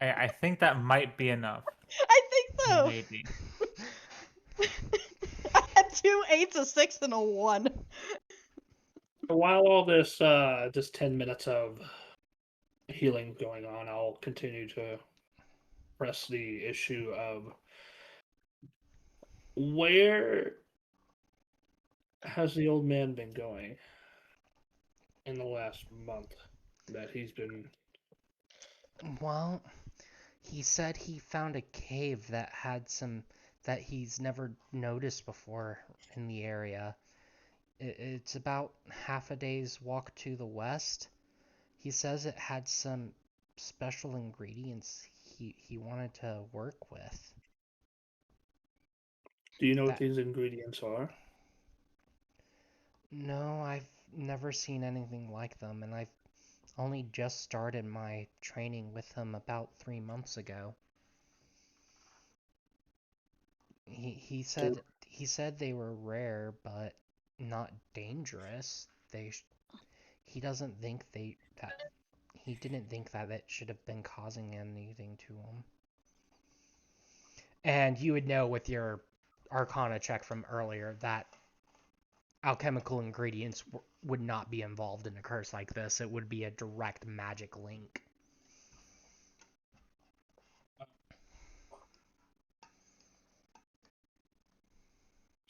I think that might be enough. I think so. Maybe. I had 2 8s, a 6, and a 1. While all this 10 minutes of healing going on, I'll continue to press the issue of where has the old man been going in the last month that he's been... Well, he said he found a cave that had that he's never noticed before in the area. It's about half a day's walk to the west. He says it had some special ingredients he wanted to work with. Do you know what these ingredients are? No, I've never seen anything like them, and I've only just started my training with him about 3 months ago. He said they were rare, but not dangerous. He didn't think that it should have been causing anything to him. And you would know with your Arcana check from earlier that alchemical ingredients would not be involved in a curse like this. It would be a direct magic link.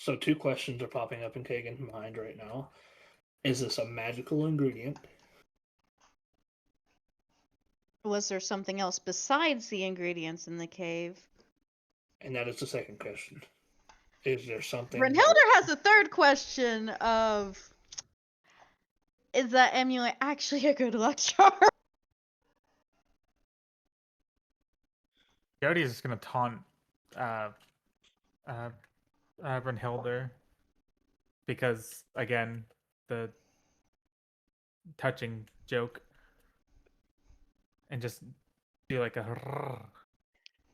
So 2 questions are popping up in Kagan's mind right now. Is this a magical ingredient? Was there something else besides the ingredients in the cave? And that is the second question. Is there something... Brynhilder has a third question of... Is that amulet actually a good luck charm? Jody is just gonna taunt Brynhilder because again the touching joke and just be like a.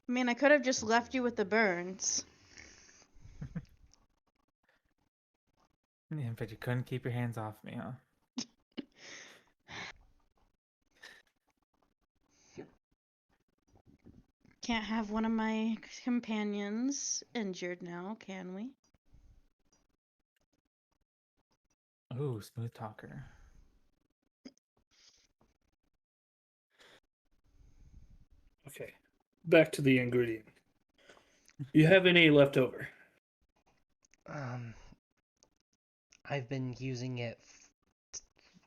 I mean, I could have just left you with the burns. Yeah, but you couldn't keep your hands off me, huh? Can't have one of my companions injured now, can we? Ooh, smooth talker. Okay. Back to the ingredient. You have any left over? I've been using it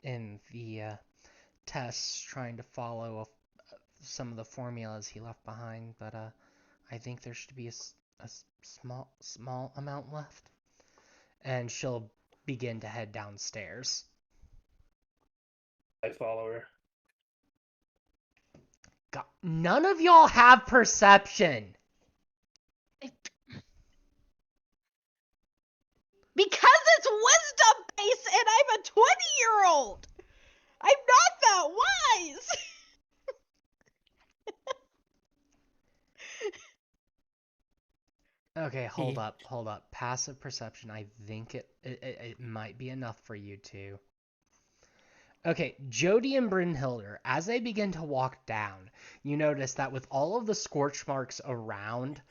in the tests, trying to follow some of the formulas he left behind, but I think there should be a small amount left. And she'll begin to head downstairs. I follow her. God, none of y'all have perception. Because it's wisdom based and I'm a 20-year-old! I'm not that wise! Okay, hold up. Passive perception, I think it might be enough for you two. Okay, Jody and Brynhilder, as they begin to walk down, you notice that with all of the scorch marks around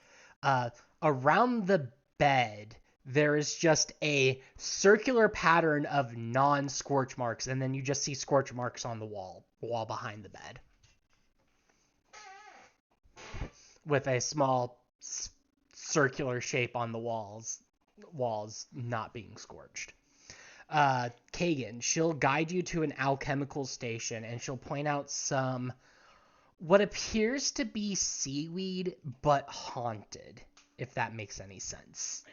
the bed, there is just a circular pattern of non-scorch marks, and then you just see scorch marks on the wall behind the bed. With a small circular shape on the walls not being scorched. Kagan, she'll guide you to an alchemical station, and she'll point out some what appears to be seaweed, but haunted, if that makes any sense.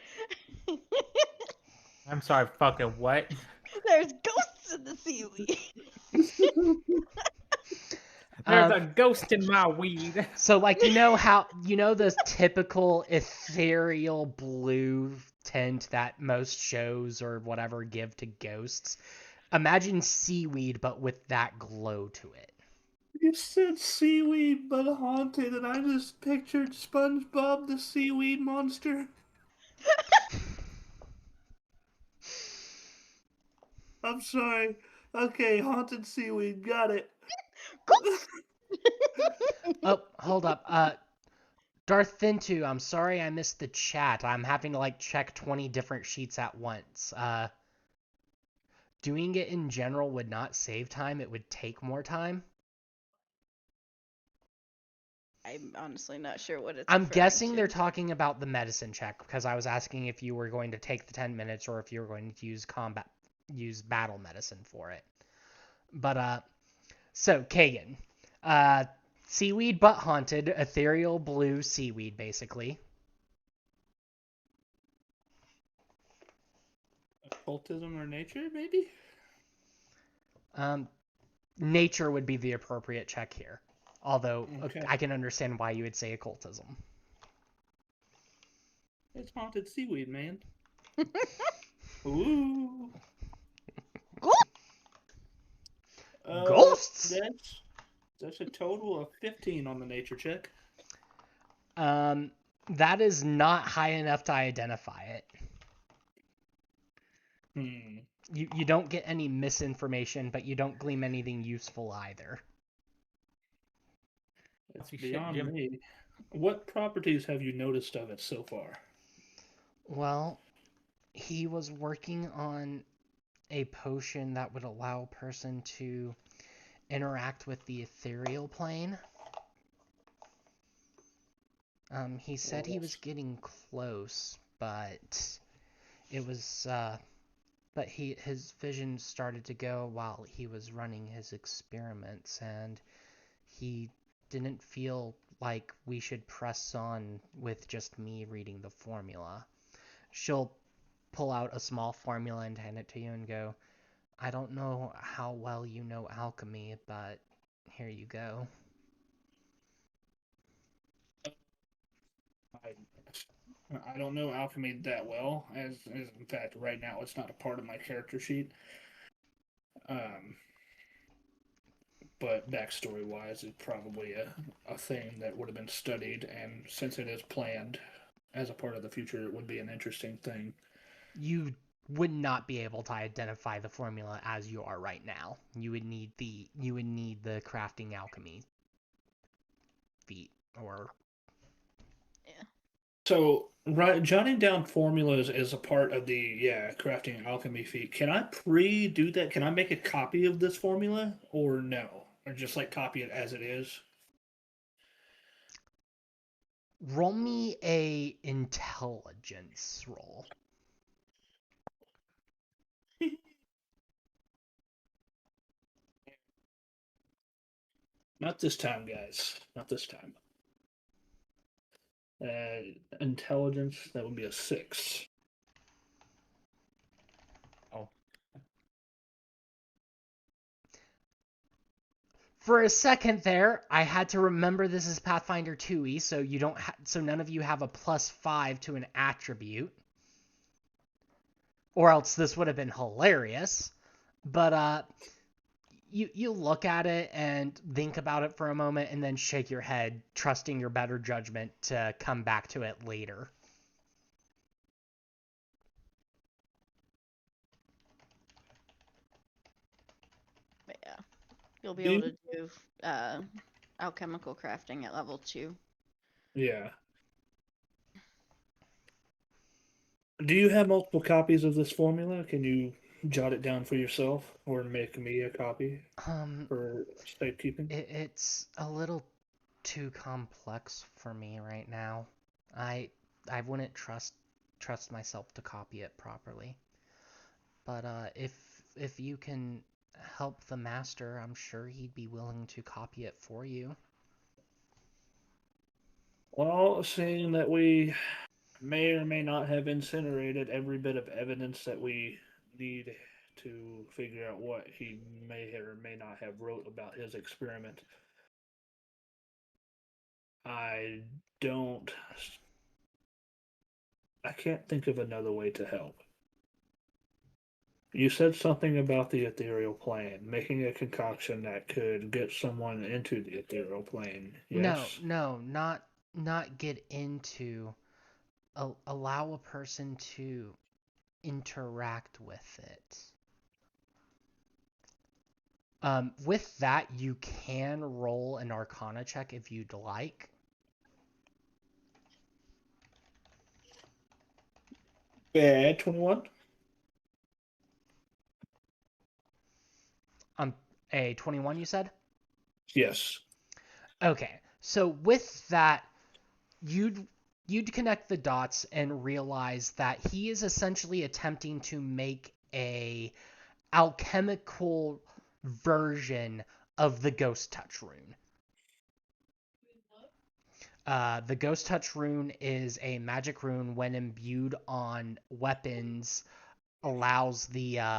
I'm sorry, fucking what? There's ghosts in the seaweed. There's a ghost in my weed. So, like, you know the typical ethereal blue tint that most shows or whatever give to ghosts? Imagine seaweed, but with that glow to it. You said seaweed but haunted, and I just pictured SpongeBob the seaweed monster. I'm sorry. Okay, haunted seaweed, got it. Oh, hold up. Darth Thintu, I'm sorry I missed the chat. I'm having to check 20 different sheets at once. Doing it in general would not save time. It would take more time. I'm honestly not sure what it's I'm referring guessing to. they're talking about the medicine check, because I was asking if you were going to take the 10 minutes or if you were going to use battle medicine for it. But, so, Kagan. Seaweed but haunted, ethereal blue seaweed, basically. Occultism or nature, maybe? Nature would be the appropriate check here. Although, Okay. I can understand why you would say occultism. It's haunted seaweed, man. Ooh. Ghosts? That's a total of 15 on the nature check. That is not high enough to identify it. You don't get any misinformation, but you don't glean anything useful either. It's beyond me. What properties have you noticed of it so far? Well, he was working on a potion that would allow a person to interact with the ethereal plane. He said he was getting close, but It was, but his vision started to go while he was running his experiments, and he didn't feel like we should press on with just me reading the formula. She'll pull out a small formula and hand it to you and go, I don't know how well you know alchemy, but here you go. I don't know alchemy that well, as in fact right now it's not a part of my character sheet. But backstory wise, it's probably a thing that would have been studied, and since it is planned as a part of the future, it would be an interesting thing. You would not be able to identify the formula as you are right now. You would need the crafting alchemy feat or Yeah. So, jotting down formulas is a part of the crafting alchemy feat. Can I pre-do that? Can I make a copy of this formula, or no, or just like copy it as it is? roll me a intelligence roll. Not this time, guys. Not this time. Intelligence, that would be a 6. Oh, For a second there, I had to remember this is Pathfinder 2e, so you don't so none of you have a +5 to an attribute. Or else this would have been hilarious. But you look at it and think about it for a moment and then shake your head, trusting your better judgment to come back to it later. But yeah, you'll be able to do alchemical crafting at level 2. Yeah. Do you have multiple copies of this formula? Can you jot it down for yourself or make me a copy for safekeeping? It's a little too complex for me right now. I wouldn't trust myself to copy it properly. But if you can help the master, I'm sure he'd be willing to copy it for you. Well, seeing that we may or may not have incinerated every bit of evidence that we need to figure out what he may or may not have wrote about his experiment, I don't. I can't think of another way to help. You said something about the ethereal plane, making a concoction that could get someone into the ethereal plane. Yes? No, not get into. Allow a person to interact with it. With that, you can roll an Arcana check if you'd like. Bad 21. A 21, you said? Yes. Okay, so with that, you'd connect the dots and realize that he is essentially attempting to make a alchemical version of the Ghost Touch rune. The Ghost Touch rune is a magic rune when imbued on weapons, allows the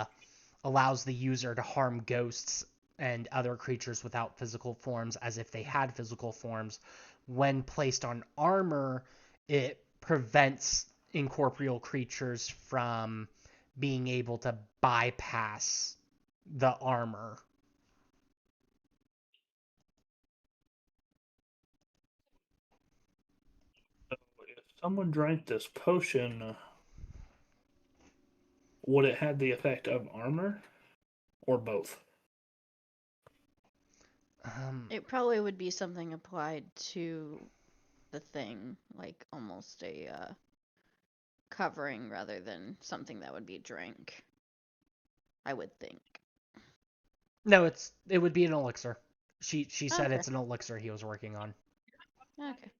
user to harm ghosts and other creatures without physical forms as if they had physical forms. When placed on armor, it prevents incorporeal creatures from being able to bypass the armor. If someone drank this potion, would it have the effect of armor or both? It probably would be something applied to the thing, like almost a covering rather than something that would be drank. I would think. No, it would be an elixir. She said Okay. it's an elixir he was working on. Okay.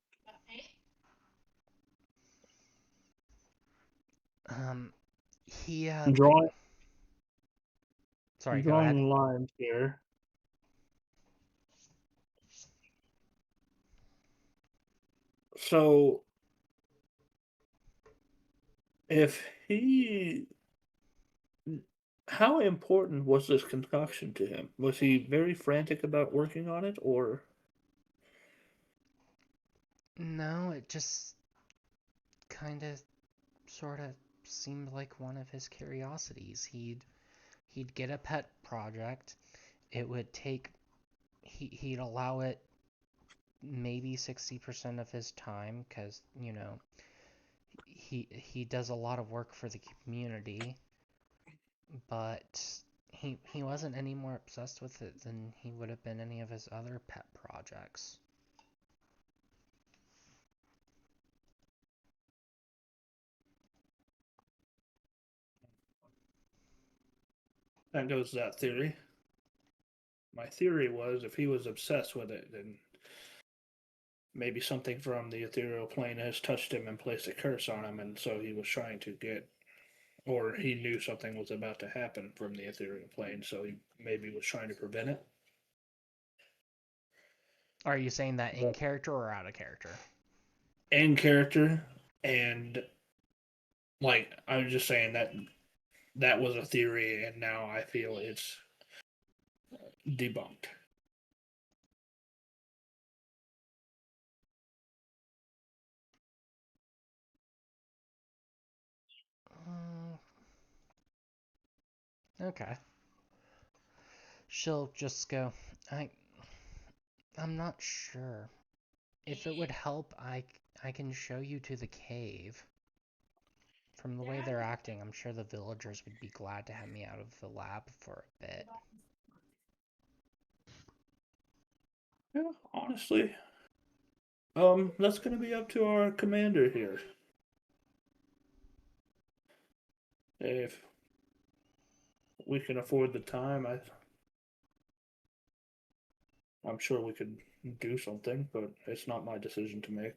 He I'm drawing sorry, go ahead. lines here. So if he how important was this concoction to him? Was he very frantic about working on it, or No, it just kind of sort of seemed like one of his curiosities. He'd get a pet project. It would take he'd allow it maybe 60% of his time cuz he does a lot of work for the community, but he wasn't any more obsessed with it than he would have been any of his other pet projects. that goes that theory? My theory was if he was obsessed with it, then maybe something from the ethereal plane has touched him and placed a curse on him, and so he was trying to get, or he knew something was about to happen from the ethereal plane, so he maybe was trying to prevent it. Are you saying that in character or out of character? In character, and like I was just saying that was a theory, and now I feel it's debunked. Okay. She'll just go, I'm not sure. If it would help, I can show you to the cave. From the way they're acting, I'm sure the villagers would be glad to have me out of the lab for a bit. Yeah, honestly. That's gonna be up to our commander here. If we can afford the time, I'm sure we could do something, but it's not my decision to make.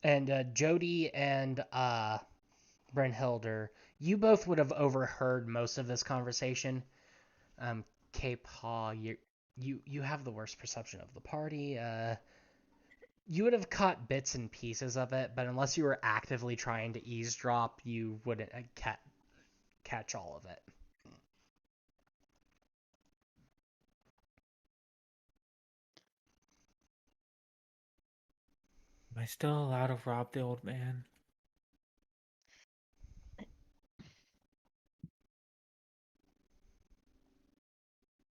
And Jody and Brynhilder, you both would have overheard most of this conversation. K-Paw, you have the worst perception of the party. You would have caught bits and pieces of it, but unless you were actively trying to eavesdrop, you wouldn't catch all of it. Am I still allowed to rob the old man?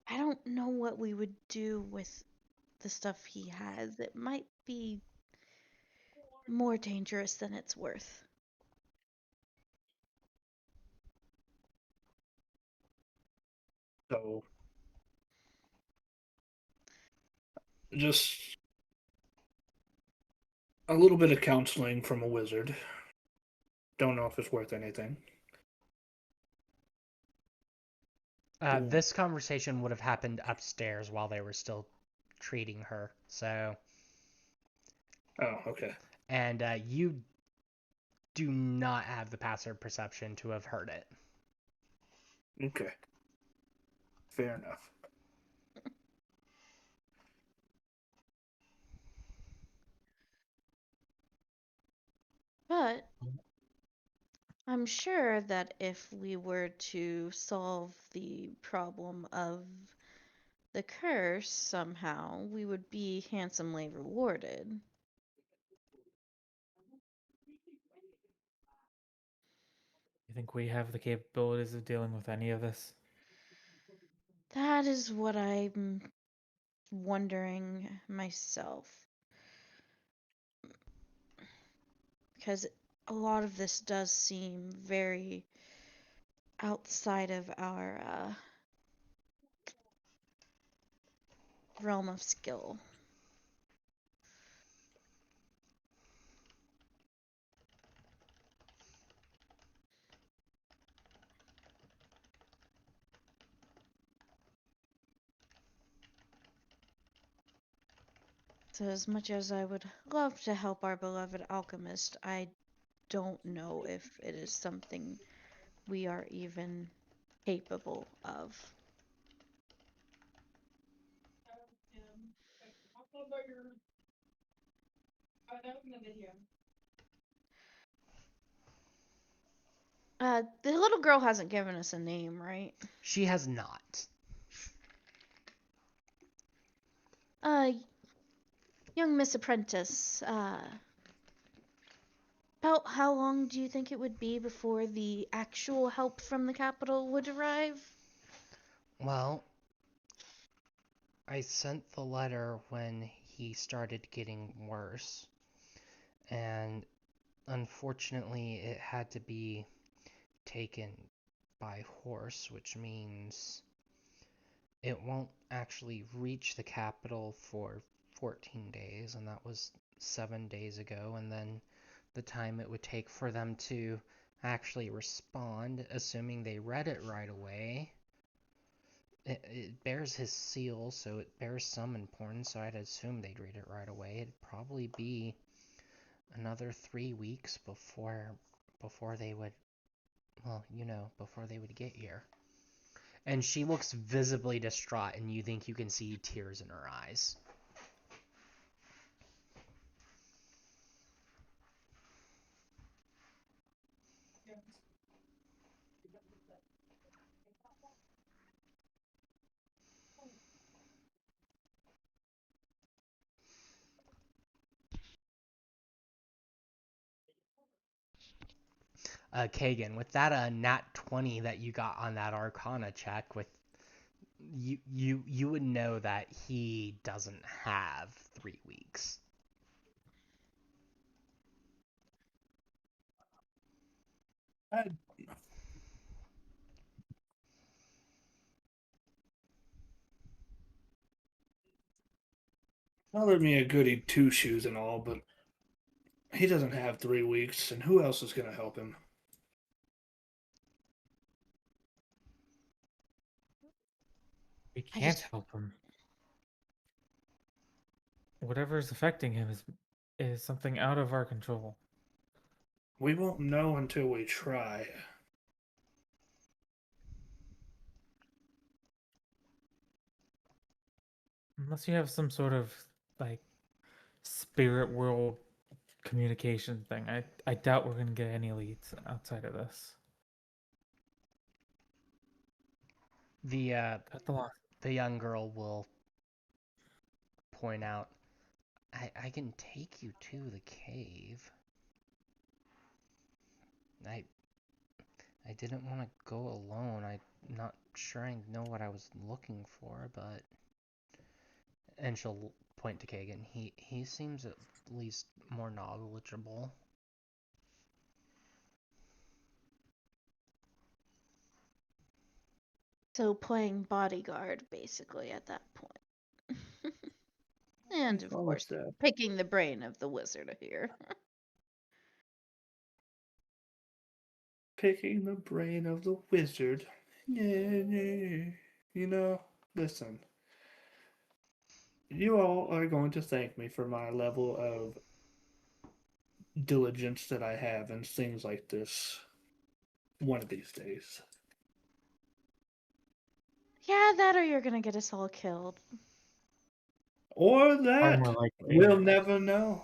I don't know what we would do with the stuff he has. It might be more dangerous than it's worth. So, just a little bit of counseling from a wizard. Don't know if it's worth anything. This conversation would have happened upstairs while they were still treating her. So. Oh, okay. And you do not have the passive perception to have heard it. Okay. Fair enough. But I'm sure that if we were to solve the problem of the curse somehow, we would be handsomely rewarded. You think we have the capabilities of dealing with any of this? That is what I'm wondering myself. Because a lot of this does seem very outside of our realm of skill. So as much as I would love to help our beloved alchemist, I don't know if it is something we are even capable of. The little girl hasn't given us a name, right? She has not. Young Miss Apprentice, about how long do you think it would be before the actual help from the capital would arrive? Well, I sent the letter when he started getting worse, and unfortunately, it had to be taken by horse, which means it won't actually reach the capital for 14 days, and that was 7 days ago, and then the time it would take for them to actually respond, assuming they read it right away. It bears his seal, so it bears some importance, so I'd assume they'd read it right away. It'd probably be another 3 weeks before they would, well, before they would get here. And she looks visibly distraught, and you think you can see tears in her eyes. Kagan, with that nat 20 that you got on that Arcana check, with you would know that he doesn't have 3 weeks. Colored me a goody two shoes and all, but he doesn't have 3 weeks, and who else is going to help him? We can't help him. Whatever is affecting him is something out of our control. We won't know until we try. Unless you have some sort of like spirit world communication thing, I doubt we're gonna get any leads outside of this. Cut the line. The young girl will point out, I can take you to the cave. I didn't want to go alone. I'm not sure I know what I was looking for, but... And she'll point to Kagan. He seems at least more knowledgeable. So playing bodyguard, basically, at that point. And, of course, picking the brain of the wizard here. Picking the brain of the wizard. Yeah. Listen. You all are going to thank me for my level of diligence that I have in things like this one of these days. Yeah, that or you're gonna get us all killed. Or that. We'll never know.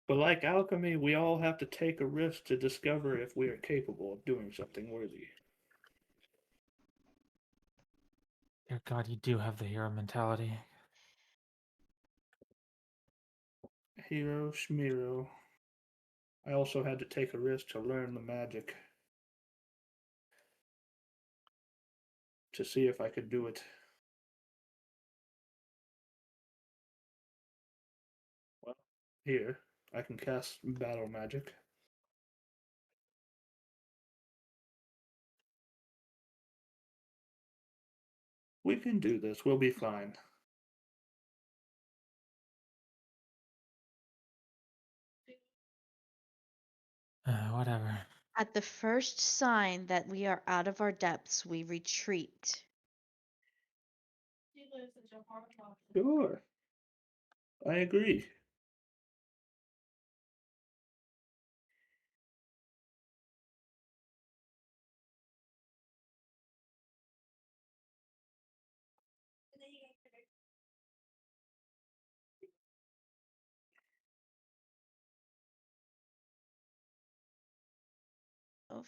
But like alchemy, we all have to take a risk to discover if we are capable of doing something worthy. Dear God, you do have the hero mentality. Hero Schmiro. I also had to take a risk to learn the magic. To see if I could do it. Well, here, I can cast battle magic. We can do this. We'll be fine. Whatever. At the first sign that we are out of our depths, we retreat. Sure. I agree. of.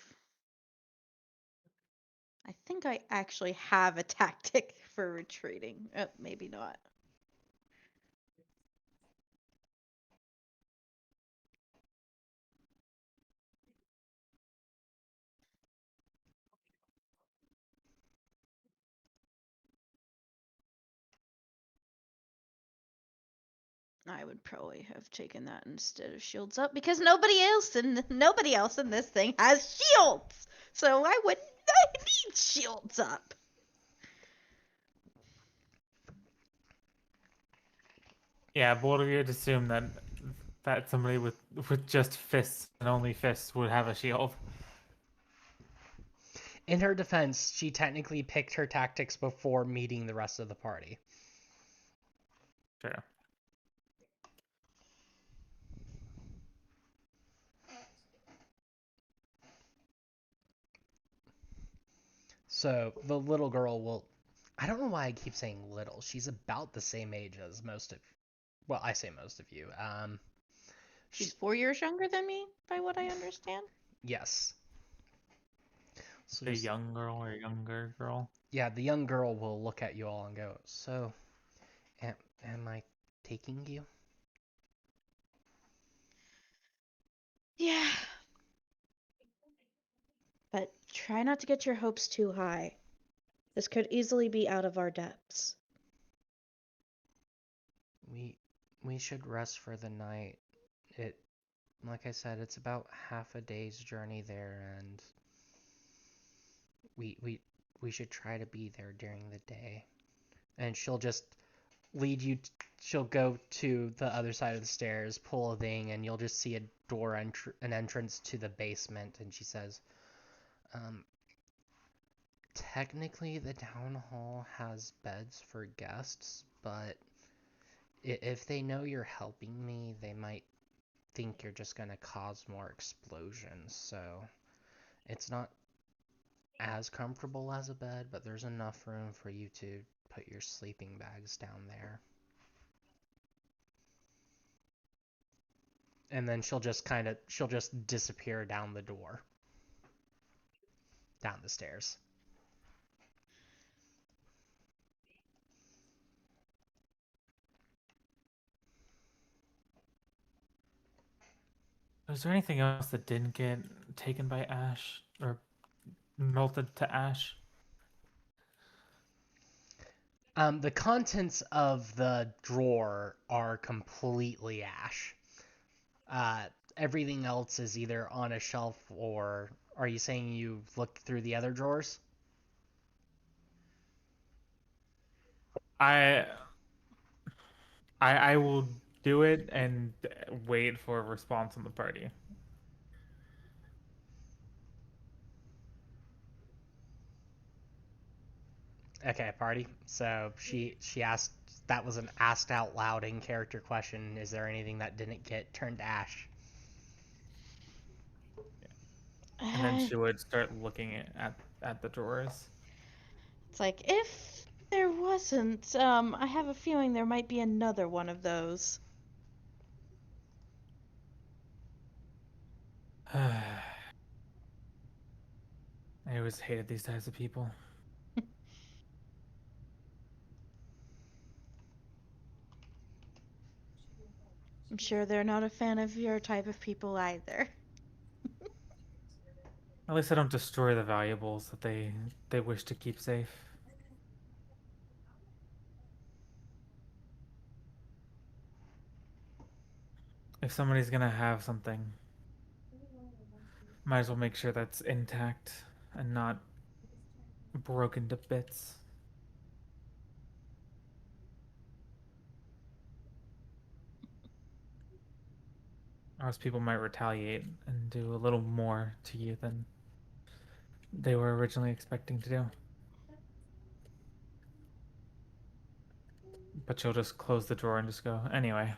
I think I actually have a tactic for retreating. Maybe not. I would probably have taken that instead of shields up because nobody else in this thing has shields. So I wouldn't need shields up. Yeah, bold of you to assume that somebody with just fists and only fists would have a shield. In her defense, she technically picked her tactics before meeting the rest of the party. Sure. So the little girl will. I don't know why I keep saying little. She's about the same age as most of. Well, I say most of you. She's 4 years younger than me, by what I understand. Yes. So A young girl or younger girl. Yeah, the young girl will look at you all and go, "So, am I taking you?" Yeah. But try not to get your hopes too high. This could easily be out of our depths. We should rest for the night. Like I said, it's about half a day's journey there, and we should try to be there during the day. And she'll just lead you. She'll go to the other side of the stairs, pull a thing, and you'll just see a door, an entrance to the basement. And she says, technically the town hall has beds for guests, but if they know you're helping me, they might think you're just gonna cause more explosions. So it's not as comfortable as a bed, but there's enough room for you to put your sleeping bags down there. And then she'll just disappear down the door, down the stairs. Was there anything else that didn't get taken by ash or melted to ash? The contents of the drawer are completely ash. Everything else is either on a shelf or are you saying you looked through the other drawers? I will do it and wait for a response from the party. Okay, party. So she asked, that was an asked out loud in character question. Is there anything that didn't get turned to ash? And then she would start looking at the drawers. It's like, if there wasn't, I have a feeling there might be another one of those. I always hated these types of people. I'm sure they're not a fan of your type of people either. At least I don't destroy the valuables that they wish to keep safe. If somebody's gonna have something, might as well make sure that's intact and not broken to bits. Or else people might retaliate and do a little more to you than they were originally expecting to do. But she'll just close the drawer and just go, anyway.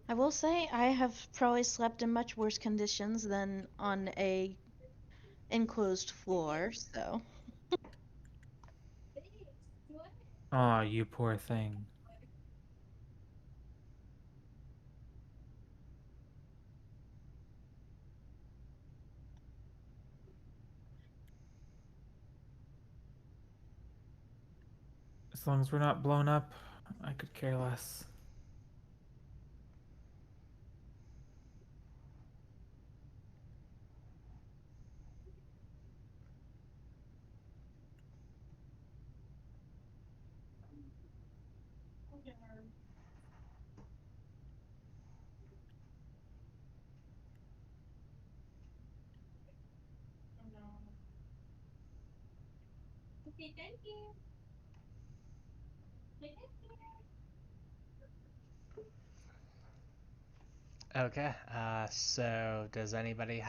I will say I have probably slept in much worse conditions than on a enclosed floor, so. Aw, you poor thing. As long as we're not blown up, I could care less. Okay. So does anybody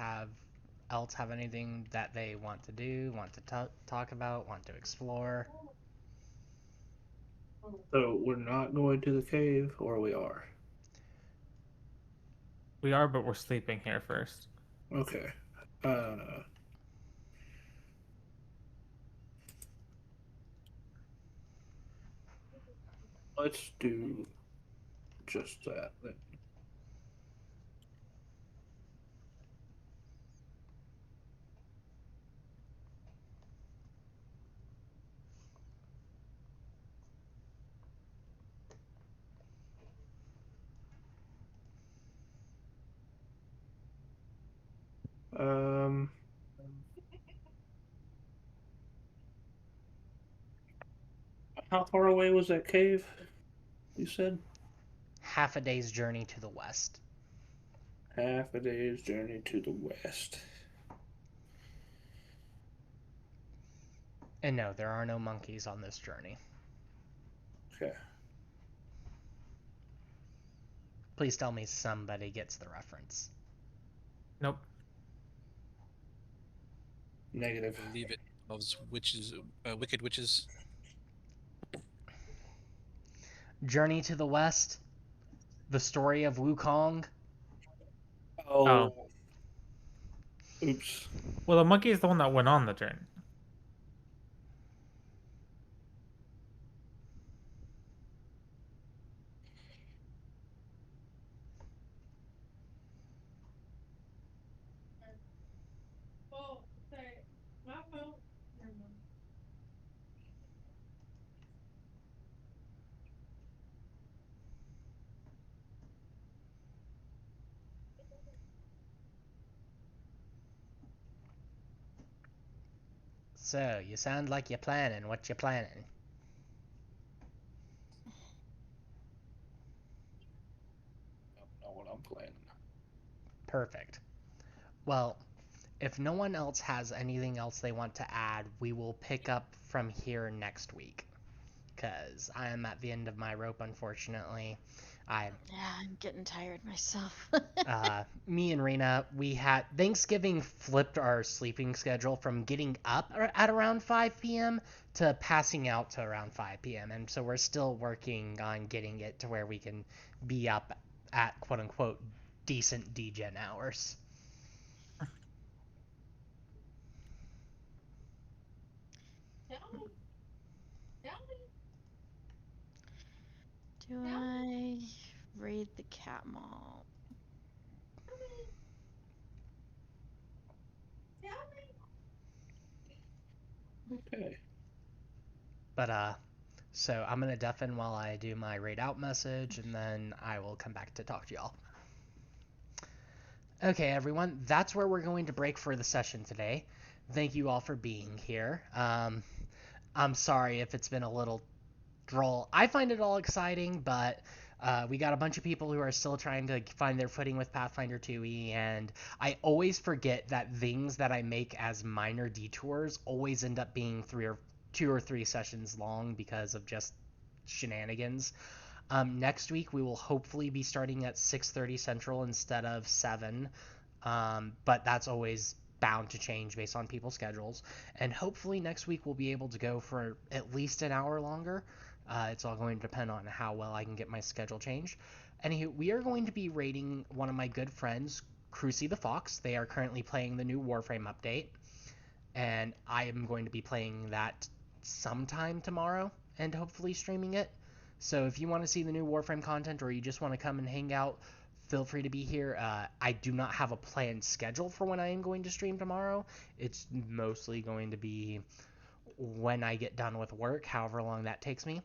else have anything that they want to do, want to talk about, want to explore? So we're not going to the cave, or we are? We are, but we're sleeping here first. Okay. Let's do just that then. Um, how far away was that cave? You said Half a day's journey to the west. half a day's journey to the west. And no, there are no monkeys on this journey. Okay. Please tell me somebody gets the reference. Nope. Negative. I believe it involves witches, wicked witches. Journey to the west. The story of Wukong. Oh. Oops. Well, the monkey is the one that went on the journey. So, you sound like you're planning. What you planning? I don't know what I'm planning. Perfect. Well, if no one else has anything else they want to add, we will pick up from here next week. Because I am at the end of my rope, unfortunately. Yeah, I'm getting tired myself. Me and Rena, we had Thanksgiving flipped our sleeping schedule from getting up at around 5 p.m. to passing out to around 5 p.m. And so we're still working on getting it to where we can be up at quote unquote decent DGen hours. Do I raid the cat mall? Okay. But so I'm gonna deafen while I do my raid out message, and then I will come back to talk to y'all. Okay, everyone, that's where we're going to break for the session today. Thank you all for being here. I'm sorry if it's been a little droll. I find it all exciting, but we got a bunch of people who are still trying to find their footing with Pathfinder 2e, and I always forget that things that I make as minor detours always end up being 2 or 3 sessions long because of just shenanigans. Next week we will hopefully be starting at 6:30 Central instead of 7, but that's always bound to change based on people's schedules. And hopefully next week we'll be able to go for at least an hour longer. It's all going to depend on how well I can get my schedule changed. Anywho, we are going to be rating one of my good friends, Crucy the Fox. They are currently playing the new Warframe update. and I am going to be playing that sometime tomorrow and hopefully streaming it. So if you want to see the new Warframe content or you just want to come and hang out, feel free to be here. I do not have a planned schedule for when I am going to stream tomorrow. It's mostly going to be when I get done with work, however long that takes me.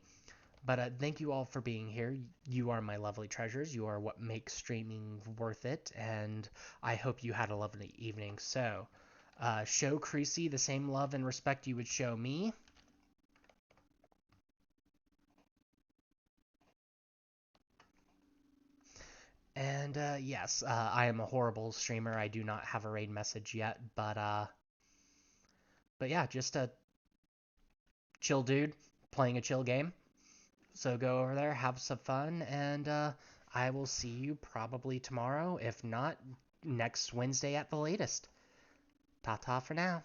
But thank you all for being here. You are my lovely treasures. You are what makes streaming worth it, and I hope you had a lovely evening. So, show Creasy the same love and respect you would show me. And yes, I am a horrible streamer. I do not have a raid message yet, but yeah, just a chill dude playing a chill game. So go over there, have some fun, and I will see you probably tomorrow, if not next Wednesday at the latest. Ta-ta for now.